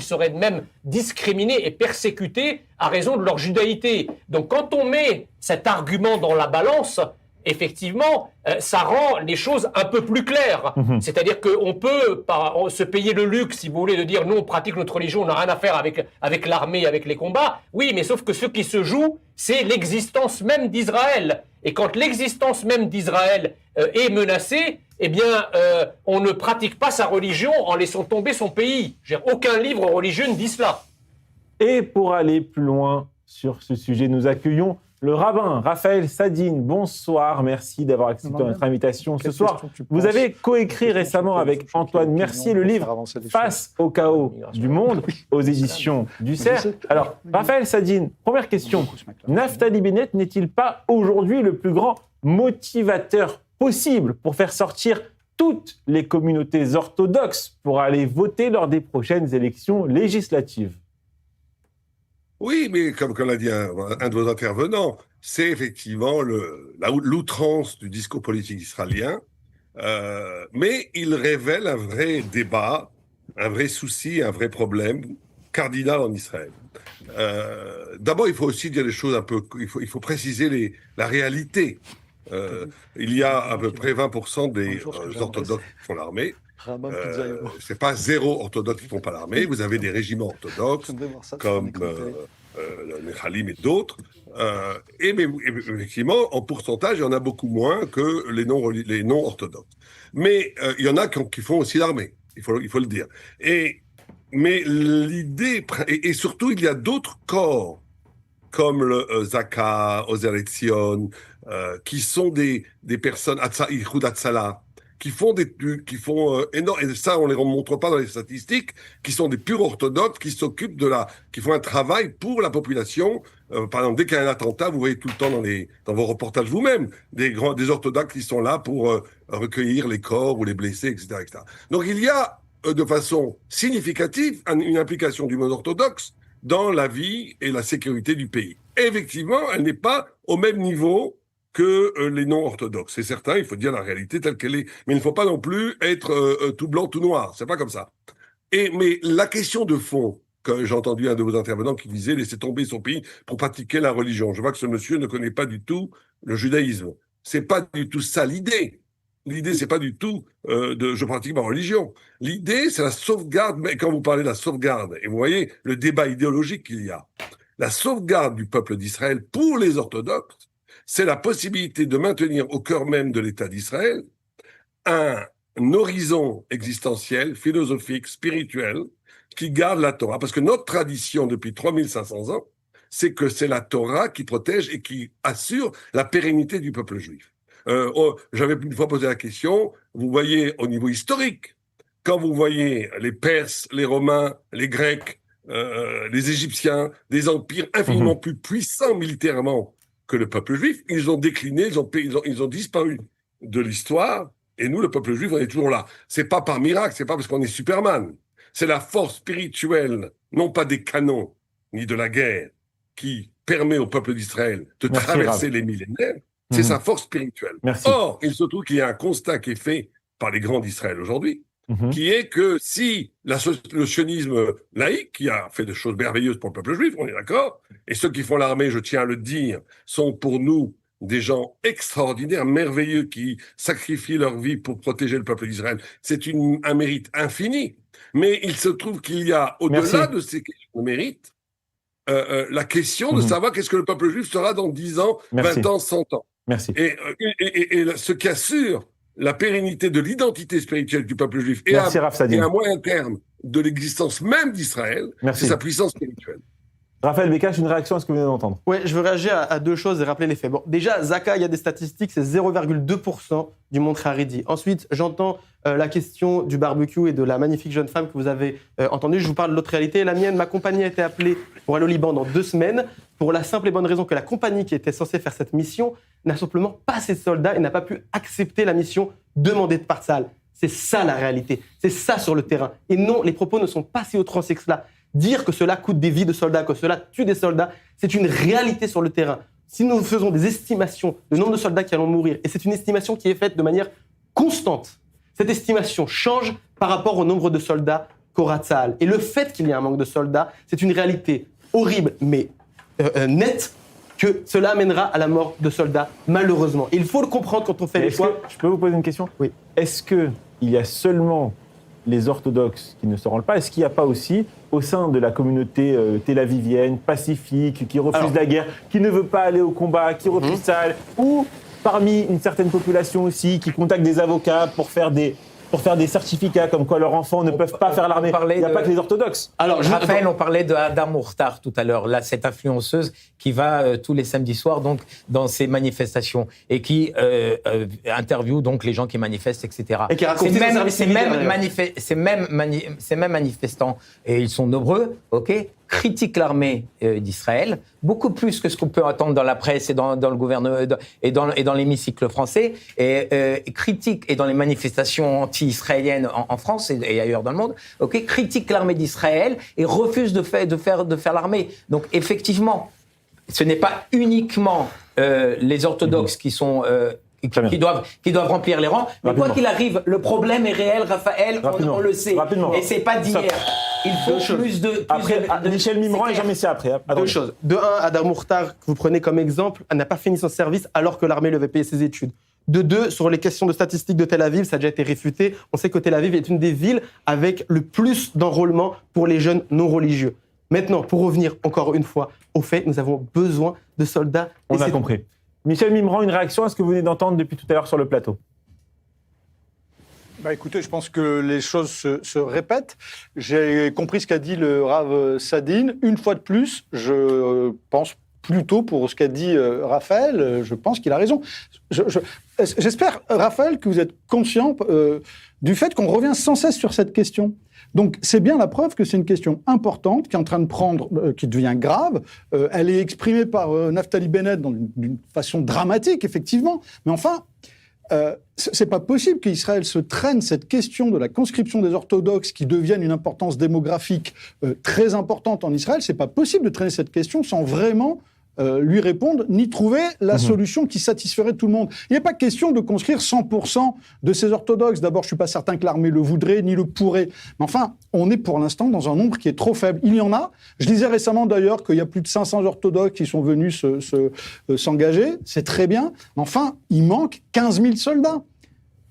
seraient même discriminés et persécutés à raison de leur judaïté. Donc quand on met cet argument dans la balance, effectivement, ça rend les choses un peu plus claires. C'est-à-dire qu'on peut se payer le luxe, si vous voulez, de dire « nous, on pratique notre religion, on n'a rien à faire avec l'armée, avec les combats ». Oui, mais sauf que ce qui se joue, c'est l'existence même d'Israël. Et quand l'existence même d'Israël est menacée, eh bien, on ne pratique pas sa religion en laissant tomber son pays. Aucun livre religieux ne dit cela. Et pour aller plus loin sur ce sujet, nous accueillons le rabbin Raphaël Sadine. Bonsoir, merci d'avoir accepté notre invitation ce soir. Vous avez coécrit récemment avec Antoine Mercier le livre « Face au chaos du monde » aux éditions du Cerf. Alors, Raphaël Sadine, première question. Naftali Bennett n'est-il pas aujourd'hui le plus grand motivateur possible pour faire sortir toutes les communautés orthodoxes pour aller voter lors des prochaines élections législatives? Oui, mais comme l'a dit un de vos intervenants, c'est effectivement l'outrance du discours politique israélien, mais il révèle un vrai débat, un vrai souci, un vrai problème cardinal en Israël. D'abord, il faut aussi dire les choses un peu, il faut préciser la réalité. Il y a à peu près 20% des orthodoxes qui font l'armée. C'est pas zéro orthodoxe qui ne font pas l'armée. Vous avez des régiments orthodoxes comme les Khalim et d'autres. Mais effectivement, en pourcentage, il y en a beaucoup moins que les non orthodoxes. Mais il y en a qui font aussi l'armée. Il faut le dire. Mais l'idée, et surtout, il y a d'autres corps comme le Zaka, Ozer Etzion, qui sont des personnes, Ichud Hatzala, qui font énorme, et ça on les montre pas dans les statistiques, qui sont des purs orthodoxes, qui s'occupent qui font un travail pour la population. Par exemple, dès qu'il y a un attentat, vous voyez tout le temps dans vos reportages vous-même, des orthodoxes qui sont là pour recueillir les corps ou les blessés, etc., etc. Donc il y a de façon significative une implication du monde orthodoxe dans la vie et la sécurité du pays. Et effectivement, elle n'est pas au même niveau que les non-orthodoxes. C'est certain, il faut dire la réalité telle qu'elle est. Mais il ne faut pas non plus être tout blanc, tout noir. C'est pas comme ça. Mais la question de fond, que j'ai entendu un de vos intervenants qui disait « laisser tomber son pays pour pratiquer la religion ». Je vois que ce monsieur ne connaît pas du tout le judaïsme. C'est pas du tout ça l'idée. L'idée, c'est pas du tout je pratique ma religion. L'idée, c'est la sauvegarde. Mais quand vous parlez de la sauvegarde, et vous voyez le débat idéologique qu'il y a, la sauvegarde du peuple d'Israël pour les orthodoxes, c'est la possibilité de maintenir au cœur même de l'État d'Israël un horizon existentiel, philosophique, spirituel, qui garde la Torah. Parce que notre tradition depuis 3500 ans, c'est que c'est la Torah qui protège et qui assure la pérennité du peuple juif. J'avais une fois posé la question, vous voyez au niveau historique, quand vous voyez les Perses, les Romains, les Grecs, les Égyptiens, des empires infiniment plus puissants militairement que le peuple juif, ils ont décliné, ils ont disparu de l'histoire, et nous, le peuple juif, on est toujours là. C'est pas par miracle, c'est pas parce qu'on est Superman. C'est la force spirituelle, non pas des canons, ni de la guerre, qui permet au peuple d'Israël de traverser les millénaires. C'est sa force spirituelle. Or, il se trouve qu'il y a un constat qui est fait par les grands d'Israël aujourd'hui, qui est que si le sionisme laïque, qui a fait des choses merveilleuses pour le peuple juif, on est d'accord, et ceux qui font l'armée, je tiens à le dire, sont pour nous des gens extraordinaires, merveilleux, qui sacrifient leur vie pour protéger le peuple d'Israël. C'est un mérite infini. Mais il se trouve qu'il y a, au-delà de ces questions de mérite, la question de savoir qu'est-ce que le peuple juif sera dans 10 ans, 20 ans, 100 ans. Merci. Et ce qui assure la pérennité de l'identité spirituelle du peuple juif et à moyen terme de l'existence même d'Israël, c'est sa puissance spirituelle. Raphaël Becache, une réaction à ce que vous venez d'entendre. Oui, je veux réagir à deux choses et rappeler les faits. Bon, déjà, Zaka, il y a des statistiques, c'est 0,2% du monde haredi. Ensuite, j'entends la question du barbecue et de la magnifique jeune femme que vous avez entendue. Je vous parle de l'autre réalité. La mienne, ma compagnie a été appelée pour aller au Liban dans 2 semaines, pour la simple et bonne raison que la compagnie qui était censée faire cette mission n'a simplement pas assez de soldats et n'a pas pu accepter la mission demandée par Tsahal. C'est ça la réalité, c'est ça sur le terrain. Et non, les propos ne sont pas si outranciers que cela. Dire que cela coûte des vies de soldats, que cela tue des soldats, c'est une réalité sur le terrain. Si nous faisons des estimations du nombre de soldats qui allont mourir, et c'est une estimation qui est faite de manière constante, cette estimation change par rapport au nombre de soldats qu'aura Tsahal. Et le fait qu'il y ait un manque de soldats, c'est une réalité horrible, mais nette, que cela amènera à la mort de soldats, malheureusement. Et il faut le comprendre quand on fait les choix. Je peux vous poser une question ? Oui. Est-ce qu'il y a seulement les orthodoxes qui ne se rendent pas? Est-ce qu'il n'y a pas aussi, au sein de la communauté tel-avivienne, pacifique, qui refuse la guerre, qui ne veut pas aller au combat, qui refuse Tsahal, ou parmi une certaine population aussi, qui contacte des avocats pour faire des certificats comme quoi leurs enfants ne peuvent pas faire l'armée? Il n'y a pas que les orthodoxes. Alors, Raphaël, on parlait de Hadar Mourtar tout à l'heure, là, cette influenceuse qui va tous les samedis soirs donc, dans ces manifestations et qui interviewe donc les gens qui manifestent, etc. Et qui raconte ces mêmes manifestants, et ils sont nombreux, critiquent l'armée d'Israël, beaucoup plus que ce qu'on peut attendre dans la presse et dans le gouvernement et dans l'hémicycle français, et critiquent, et dans les manifestations anti-israéliennes en France et ailleurs dans le monde, critiquent l'armée d'Israël et refusent de faire l'armée. Donc effectivement, ce n'est pas uniquement les orthodoxes qui sont qui doivent remplir les rangs. Mais quoi qu'il arrive, le problème est réel, Raphaël, on le sait. Et c'est pas d'hier. Il faut plus de... Michel Mimran et Jean Messia après. Deux choses. De un, Hadar Mourtar, que vous prenez comme exemple, n'a pas fini son service alors que l'armée lui avait payé ses études. De deux, sur les questions de statistiques de Tel Aviv, ça a déjà été réfuté. On sait que Tel Aviv est une des villes avec le plus d'enrôlement pour les jeunes non religieux. Maintenant, pour revenir encore une fois au fait, nous avons besoin de soldats. On a compris. Michel Mimran, une réaction à ce que vous venez d'entendre depuis tout à l'heure sur le plateau? Écoutez, je pense que les choses se répètent. J'ai compris ce qu'a dit le Rav Sadine. Une fois de plus, je pense plutôt pour ce qu'a dit Raphaël, je pense qu'il a raison. J'espère, Raphaël, que vous êtes conscient du fait qu'on revient sans cesse sur cette question. Donc, c'est bien la preuve que c'est une question importante qui est en train de prendre, qui devient grave. Elle est exprimée par Naftali Bennett d'une façon dramatique, effectivement. Mais enfin, c'est pas possible qu'Israël se traîne cette question de la conscription des orthodoxes qui devienne une importance démographique très importante en Israël. C'est pas possible de traîner cette question sans vraiment lui répondre, ni trouver la solution qui satisferait tout le monde. Il n'est pas question de conscrire 100% de ces orthodoxes. D'abord, je ne suis pas certain que l'armée le voudrait, ni le pourrait. Mais enfin, on est pour l'instant dans un nombre qui est trop faible. Il y en a. Je disais récemment d'ailleurs qu'il y a plus de 500 orthodoxes qui sont venus s'engager. C'est très bien. Mais enfin, il manque 15 000 soldats.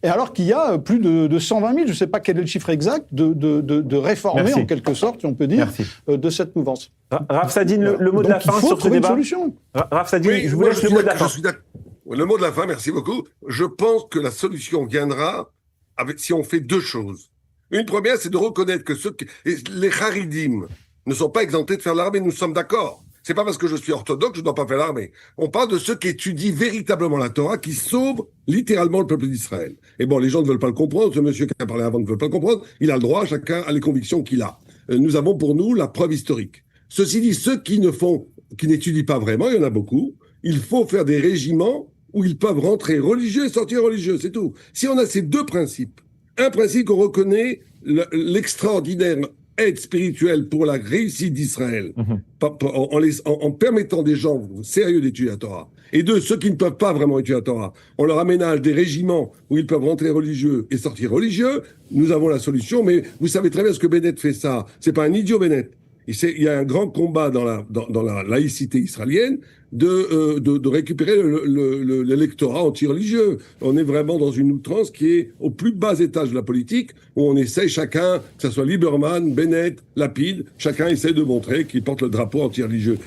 Et alors qu'il y a plus de 120 000, je ne sais pas quel est le chiffre exact, de réformés, en quelque sorte, si on peut dire, de cette mouvance. Rav Sadine, le mot de la fin sur ce débat. Rav Sadine, je vous laisse le mot de la fin. Le mot de la fin, merci beaucoup. Je pense que la solution viendra si on fait 2 choses. Une première, c'est de reconnaître que les Haridim ne sont pas exemptés de faire l'armée, nous sommes d'accord. C'est pas parce que je suis orthodoxe que je ne dois pas faire l'armée. On parle de ceux qui étudient véritablement la Torah, qui sauvent littéralement le peuple d'Israël. Et bon, les gens ne veulent pas le comprendre. Ce monsieur qui a parlé avant ne veut pas le comprendre. Il a le droit, chacun a les convictions qu'il a. Nous avons pour nous la preuve historique. Ceci dit, ceux qui n'étudient pas vraiment, il y en a beaucoup. Il faut faire des régiments où ils peuvent rentrer religieux et sortir religieux, c'est tout. Si on a ces 2 principes, un principe qu'on reconnaît l'extraordinaire aide spirituelle pour la réussite d'Israël, en permettant des gens sérieux d'étudier la Torah. Et 2, ceux qui ne peuvent pas vraiment étudier la Torah, on leur aménage des régiments où ils peuvent rentrer religieux et sortir religieux. Nous avons la solution, mais vous savez très bien ce que Bennett fait ça. C'est pas un idiot, Bennett. Il y a un grand combat dans la laïcité israélienne de récupérer l'électorat anti-religieux. On est vraiment dans une outrance qui est au plus bas étage de la politique, où on essaie chacun, que ce soit Lieberman, Bennett, Lapid, chacun essaie de montrer qu'il porte le drapeau anti-religieux.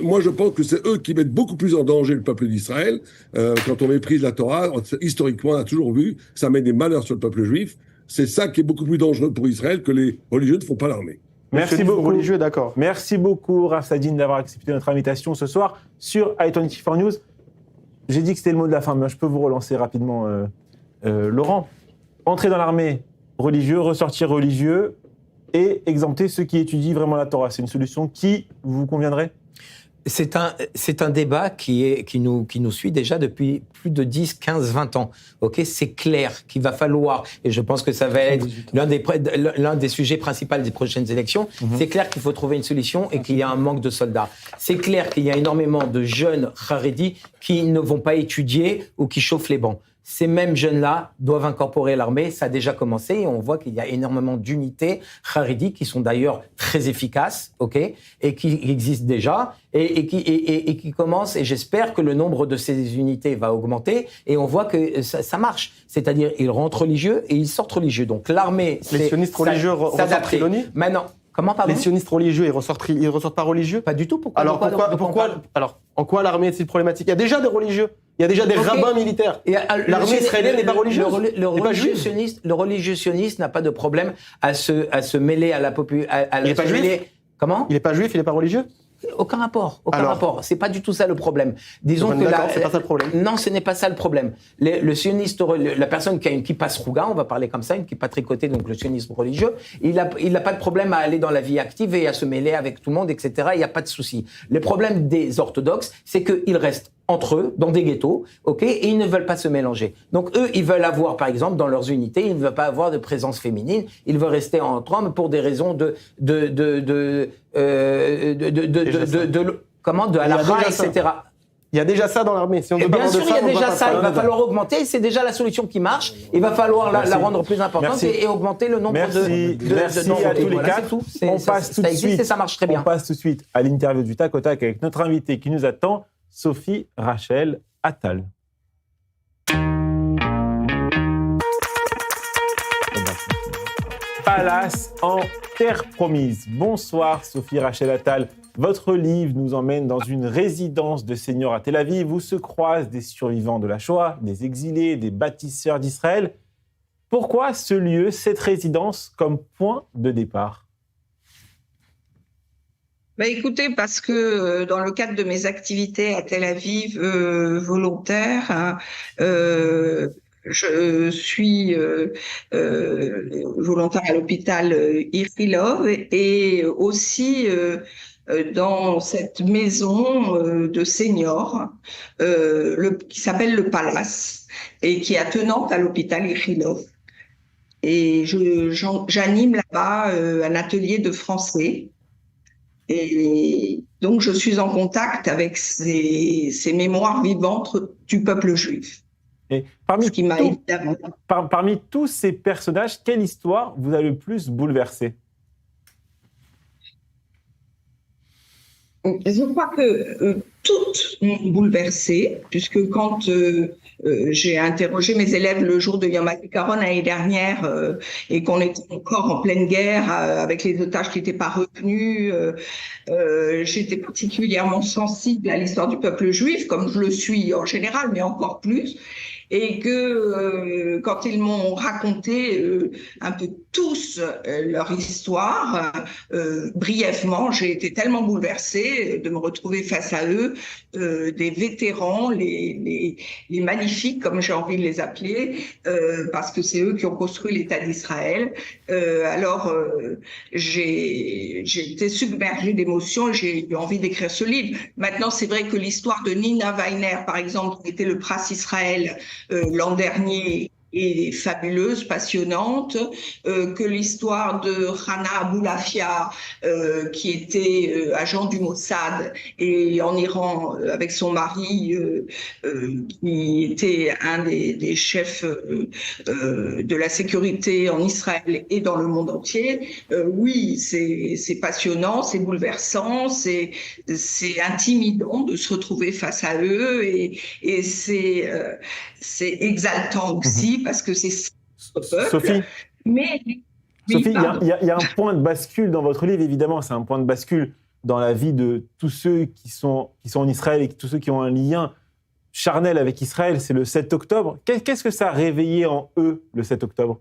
Moi, je pense que c'est eux qui mettent beaucoup plus en danger le peuple d'Israël. Quand on méprise la Torah, historiquement, on a toujours vu que ça met des malheurs sur le peuple juif. C'est ça qui est beaucoup plus dangereux pour Israël, que les religieux ne font pas l'armée. Merci beaucoup. Religieux, d'accord. Merci beaucoup, Raph Sadine, d'avoir accepté notre invitation ce soir sur i24 News. J'ai dit que c'était le mot de la fin, mais je peux vous relancer rapidement, Laurent. Entrer dans l'armée religieux, ressortir religieux et exempter ceux qui étudient vraiment la Torah. C'est une solution qui vous conviendrait ? C'est un débat qui nous suit déjà depuis plus de 10, 15, 20 ans. Okay, c'est clair qu'il va falloir, et je pense que ça va être l'un des sujets principaux des prochaines élections, c'est clair qu'il faut trouver une solution et qu'il y a un manque de soldats. C'est clair qu'il y a énormément de jeunes Haredis qui ne vont pas étudier ou qui chauffent les bancs. Ces mêmes jeunes-là doivent incorporer l'armée. Ça a déjà commencé et on voit qu'il y a énormément d'unités Haredi qui sont d'ailleurs très efficaces, et qui existent déjà et qui commencent. Et j'espère que le nombre de ces unités va augmenter. Et on voit que ça marche. C'est-à-dire, ils rentrent religieux et ils sortent religieux. Donc l'armée, les sionistes religieux ressortent Filoni. Maintenant, comment, pardon ? Les sionistes religieux, ils ressortent pas religieux ? Pas du tout. Pourquoi ? Alors, en quoi l'armée est-il problématique ? Il y a déjà des religieux. Il y a déjà des rabbins militaires. L'armée israélienne n'est pas religieuse. Le religieux sioniste n'a pas de problème à se mêler à la population. Il n'est pas juif ? Comment ? Il n'est pas juif, il n'est pas religieux ? Aucun rapport. C'est pas du tout ça le problème. Disons que c'est pas ça le problème. Non, ce n'est pas ça le problème. Le sioniste, la personne qui a une kippa sruga, on va parler comme ça, une kippa tricotée, donc le sionisme religieux, il a pas de problème à aller dans la vie active et à se mêler avec tout le monde, etc. Il n'y a pas de souci. Le problème des orthodoxes, c'est qu'ils restent entre eux, dans des ghettos, et ils ne veulent pas se mélanger. Donc eux, ils veulent avoir, par exemple, dans leurs unités, ils ne veulent pas avoir de présence féminine, ils veulent rester entre hommes pour des raisons de halakha, etc. Il y a déjà ça dans l'armée. Si on veut bien sûr, il y a déjà ça. Il va falloir augmenter. C'est déjà la solution qui marche. Il va falloir la rendre plus importante et augmenter le nombre de. Merci à tous les quatre. On passe tout de suite. Et ça marche très bien. On passe tout de suite à l'interview du tac au tac avec notre invité qui nous attend, Sophie Rachel Attal. Palace en terre promise. Bonsoir Sophie Rachel Attal. Votre livre nous emmène dans une résidence de seniors à Tel Aviv où se croisent des survivants de la Shoah, des exilés, des bâtisseurs d'Israël. Pourquoi ce lieu, cette résidence, comme point de départ ? Écoutez, parce que dans le cadre de mes activités à Tel Aviv volontaires, je suis volontaire à l'hôpital Ichilov et aussi dans cette maison de seniors qui s'appelle le Palace et qui est attenante à l'hôpital Ichilov. Et j'anime là-bas un atelier de français. Et donc, je suis en contact avec ces mémoires vivantes du peuple juif. Et parmi tous ces personnages, quelle histoire vous a le plus bouleversé ? Je crois que toutes m'ont bouleversée, puisque quand j'ai interrogé mes élèves le jour de Yom HaZikaron l'année dernière et qu'on était encore en pleine guerre avec les otages qui n'étaient pas revenus, j'étais particulièrement sensible à l'histoire du peuple juif, comme je le suis en général, mais encore plus. Et que quand ils m'ont raconté un peu tous leur histoire, brièvement, j'ai été tellement bouleversée de me retrouver face à eux, des vétérans, les magnifiques, comme j'ai envie de les appeler, parce que c'est eux qui ont construit l'État d'Israël. Alors, j'ai été submergée d'émotions et j'ai eu envie d'écrire ce livre. Maintenant, c'est vrai que l'histoire de Nina Weiner, par exemple, qui était le prince Israël l'an dernier, est fabuleuse, passionnante, que l'histoire de Hana Aboulafia, qui était agent du Mossad et en Iran avec son mari, qui était un des chefs de la sécurité en Israël et dans le monde entier. Oui, c'est passionnant, c'est bouleversant, c'est intimidant de se retrouver face à eux et c'est exaltant aussi parce que c'est peuple. Sophie, Sophie, il y a un point de bascule dans votre livre, évidemment, c'est un point de bascule dans la vie de tous ceux qui sont en Israël et tous ceux qui ont un lien charnel avec Israël, c'est le 7 octobre. Qu'est-ce que ça a réveillé en eux, le 7 octobre ?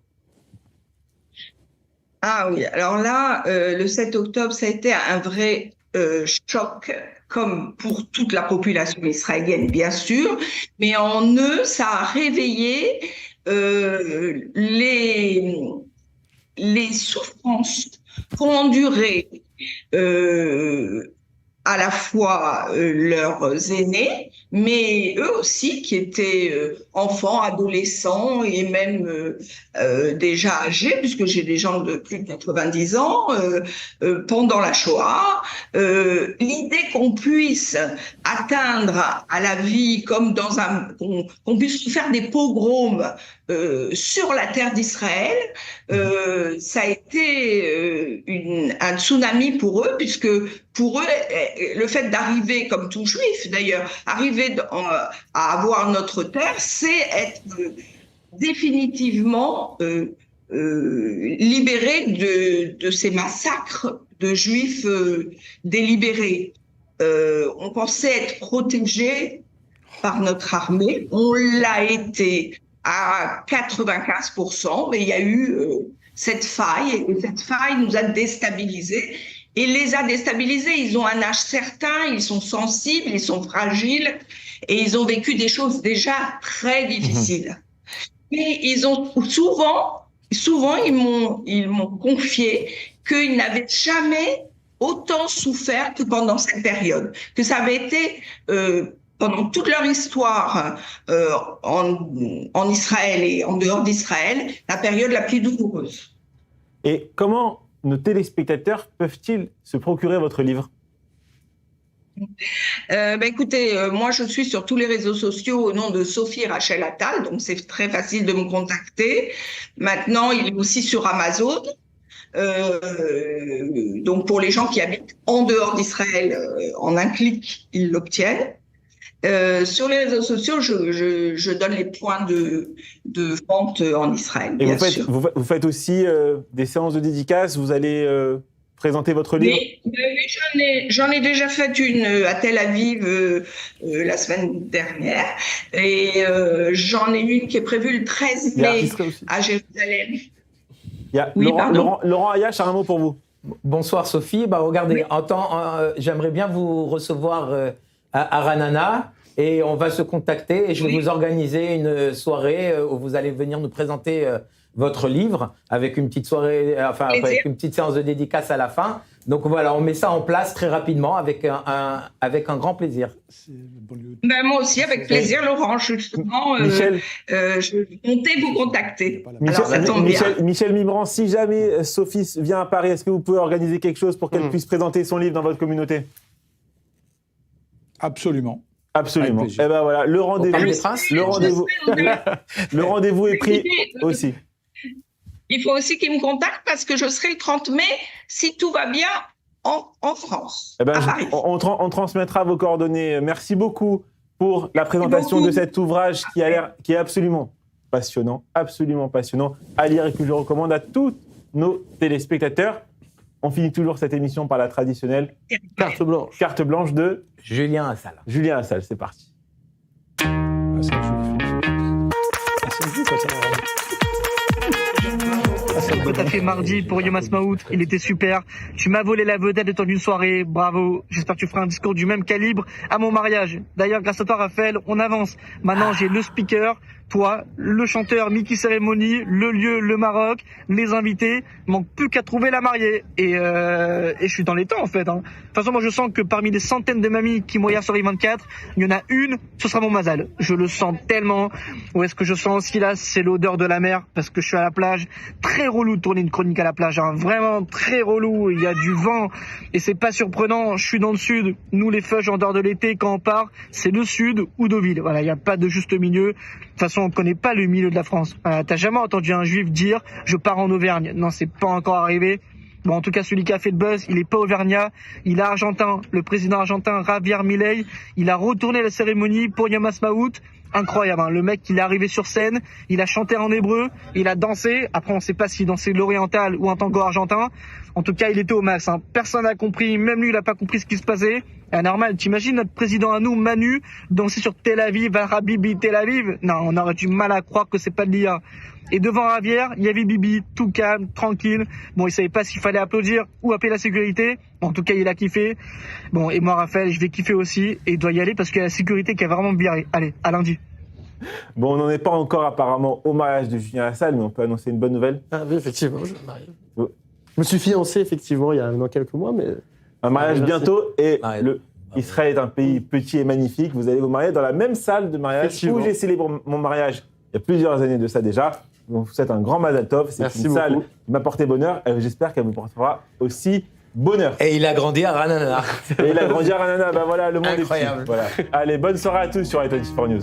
Ah oui, alors là, le 7 octobre, ça a été un vrai choc, comme pour toute la population israélienne, bien sûr, mais en eux, ça a réveillé les souffrances qu'ont endurées à la fois leurs aînés, mais eux aussi qui étaient enfants, adolescents et même déjà âgés, puisque j'ai des gens de plus de 90 ans, pendant la Shoah. L'idée qu'on puisse atteindre à la vie comme dans qu'on puisse faire des pogroms sur la terre d'Israël, ça a été un tsunami pour eux, puisque pour eux, le fait d'arriver, comme tout juif d'ailleurs, arriver à avoir notre terre, c'est être définitivement libéré de ces massacres de juifs délibérés. On pensait être protégé par notre armée, on l'a été à 95%, mais il y a eu cette faille, et cette faille nous a déstabilisés. Et les a déstabilisés, ils ont un âge certain, ils sont sensibles, ils sont fragiles, et ils ont vécu des choses déjà très difficiles. Mais ils ont souvent ils m'ont confié qu'ils n'avaient jamais autant souffert que pendant cette période, que ça avait été pendant toute leur histoire en Israël et en dehors d'Israël, la période la plus douloureuse. Et comment nos téléspectateurs peuvent-ils se procurer votre livre ? Écoutez, moi je suis sur tous les réseaux sociaux au nom de Sophie Rachel Attal, donc c'est très facile de me contacter. Maintenant, il est aussi sur Amazon. Donc pour les gens qui habitent en dehors d'Israël, en un clic, ils l'obtiennent. Sur les réseaux sociaux, je donne les points de vente en Israël. Et bien sûr. vous faites aussi des séances de dédicaces, vous allez présenter votre livre ? Oui, j'en ai déjà fait une à Tel Aviv la semaine dernière, et j'en ai une qui est prévue le 13 mai à Jérusalem. Laurent Ayache a un mot pour vous. Bonsoir Sophie. Regardez, j'aimerais bien vous recevoir à Ranana et on va se contacter et je vais vous organiser une soirée où vous allez venir nous présenter votre livre avec une petite soirée, avec une petite séance de dédicace à la fin. Donc voilà, on met ça en place très rapidement avec un grand plaisir. Moi aussi, avec plaisir, Laurent. Justement, je comptais vous contacter. Alors, ça tombe bien. Michel Mibran, si jamais Sophie vient à Paris, est-ce que vous pouvez organiser quelque chose pour qu'elle puisse présenter son livre dans votre communauté ? Absolument. Absolument. Et ben voilà, le rendez-vous est pris aussi. Il faut aussi qu'il me contacte parce que je serai le 30 mai, si tout va bien, en France, à Paris. On transmettra vos coordonnées. Merci beaucoup pour la présentation de cet ouvrage qui est absolument passionnant, à lire et que je recommande à tous nos téléspectateurs. On finit toujours cette émission par la traditionnelle carte blanche de Julien Assal. Julien Assal, c'est parti. C'est que t'as fait mardi pour Yom Ha'atzmaut, il était super. Tu m'as volé la vedette de ton une soirée, bravo. J'espère que tu feras un discours du même calibre à mon mariage. D'ailleurs, grâce à toi, Raphaël, on avance. Maintenant, j'ai le speaker, toi, le chanteur, Mickey Cérémonie, le lieu, le Maroc, les invités. Il manque plus qu'à trouver la mariée. Et je suis dans les temps, en fait. De toute façon, moi, je sens que parmi des centaines de mamies qui mourent sur I24, il y en a une, ce sera mon mazal. Je le sens tellement. Où est-ce que je sens aussi là? C'est l'odeur de la mer, parce que je suis à la plage. Très relou de tourner une chronique à la plage, hein. Vraiment très relou. Il y a du vent et c'est pas surprenant. Je suis dans le sud. Nous, les feuilles en dehors de l'été, quand on part, c'est le sud ou Deauville. Voilà, il n'y a pas de juste milieu. De toute façon, on connaît pas le milieu de la France. T'as jamais entendu un juif dire « je pars en Auvergne ». Non, c'est pas encore arrivé. Bon, en tout cas, celui qui a fait le buzz, il est pas auvergnat, il est argentin. Le président argentin, Javier Milei, il a retourné la cérémonie pour Yom Ha'atzmaut. Incroyable, hein. Le mec, il est arrivé sur scène, il a chanté en hébreu, il a dansé. Après, on sait pas s'il dansait l'oriental ou un tango argentin. En tout cas, il était au max, hein. Personne n'a compris, même lui, il a pas compris ce qui se passait. Normal, t'imagines notre président à nous, Manu, danser sur Tel Aviv, Habibi Tel Aviv? Non, on aurait du mal à croire que c'est pas de l'IA. Et devant Javier, il y avait Bibi, tout calme, tranquille. Bon, il savait pas s'il fallait applaudir ou appeler la sécurité. Bon, en tout cas, il a kiffé. Bon, et moi, Raphaël, je vais kiffer aussi. Et il doit y aller parce qu'il y a la sécurité qui a vraiment viré. Allez, à lundi. Bon, on n'en est pas encore apparemment au mariage de Julien Lassalle, mais on peut annoncer une bonne nouvelle. Ah oui, effectivement, je me marie. Je me suis fiancé, effectivement, il y a maintenant quelques mois, mais... Un mariage bientôt, et Israël est un pays petit et magnifique. Vous allez vous marier dans la même salle de mariage où j'ai célébré mon mariage il y a plusieurs années de ça déjà. Donc, vous êtes un grand Mazal Tov. C'est une salle qui m'a porté bonheur et j'espère qu'elle vous portera aussi bonheur. Et il a grandi à Ranana. Et il a grandi à Ranana. Ben voilà, le monde incroyable. est petit. Voilà. Allez, bonne soirée à tous sur i24 News.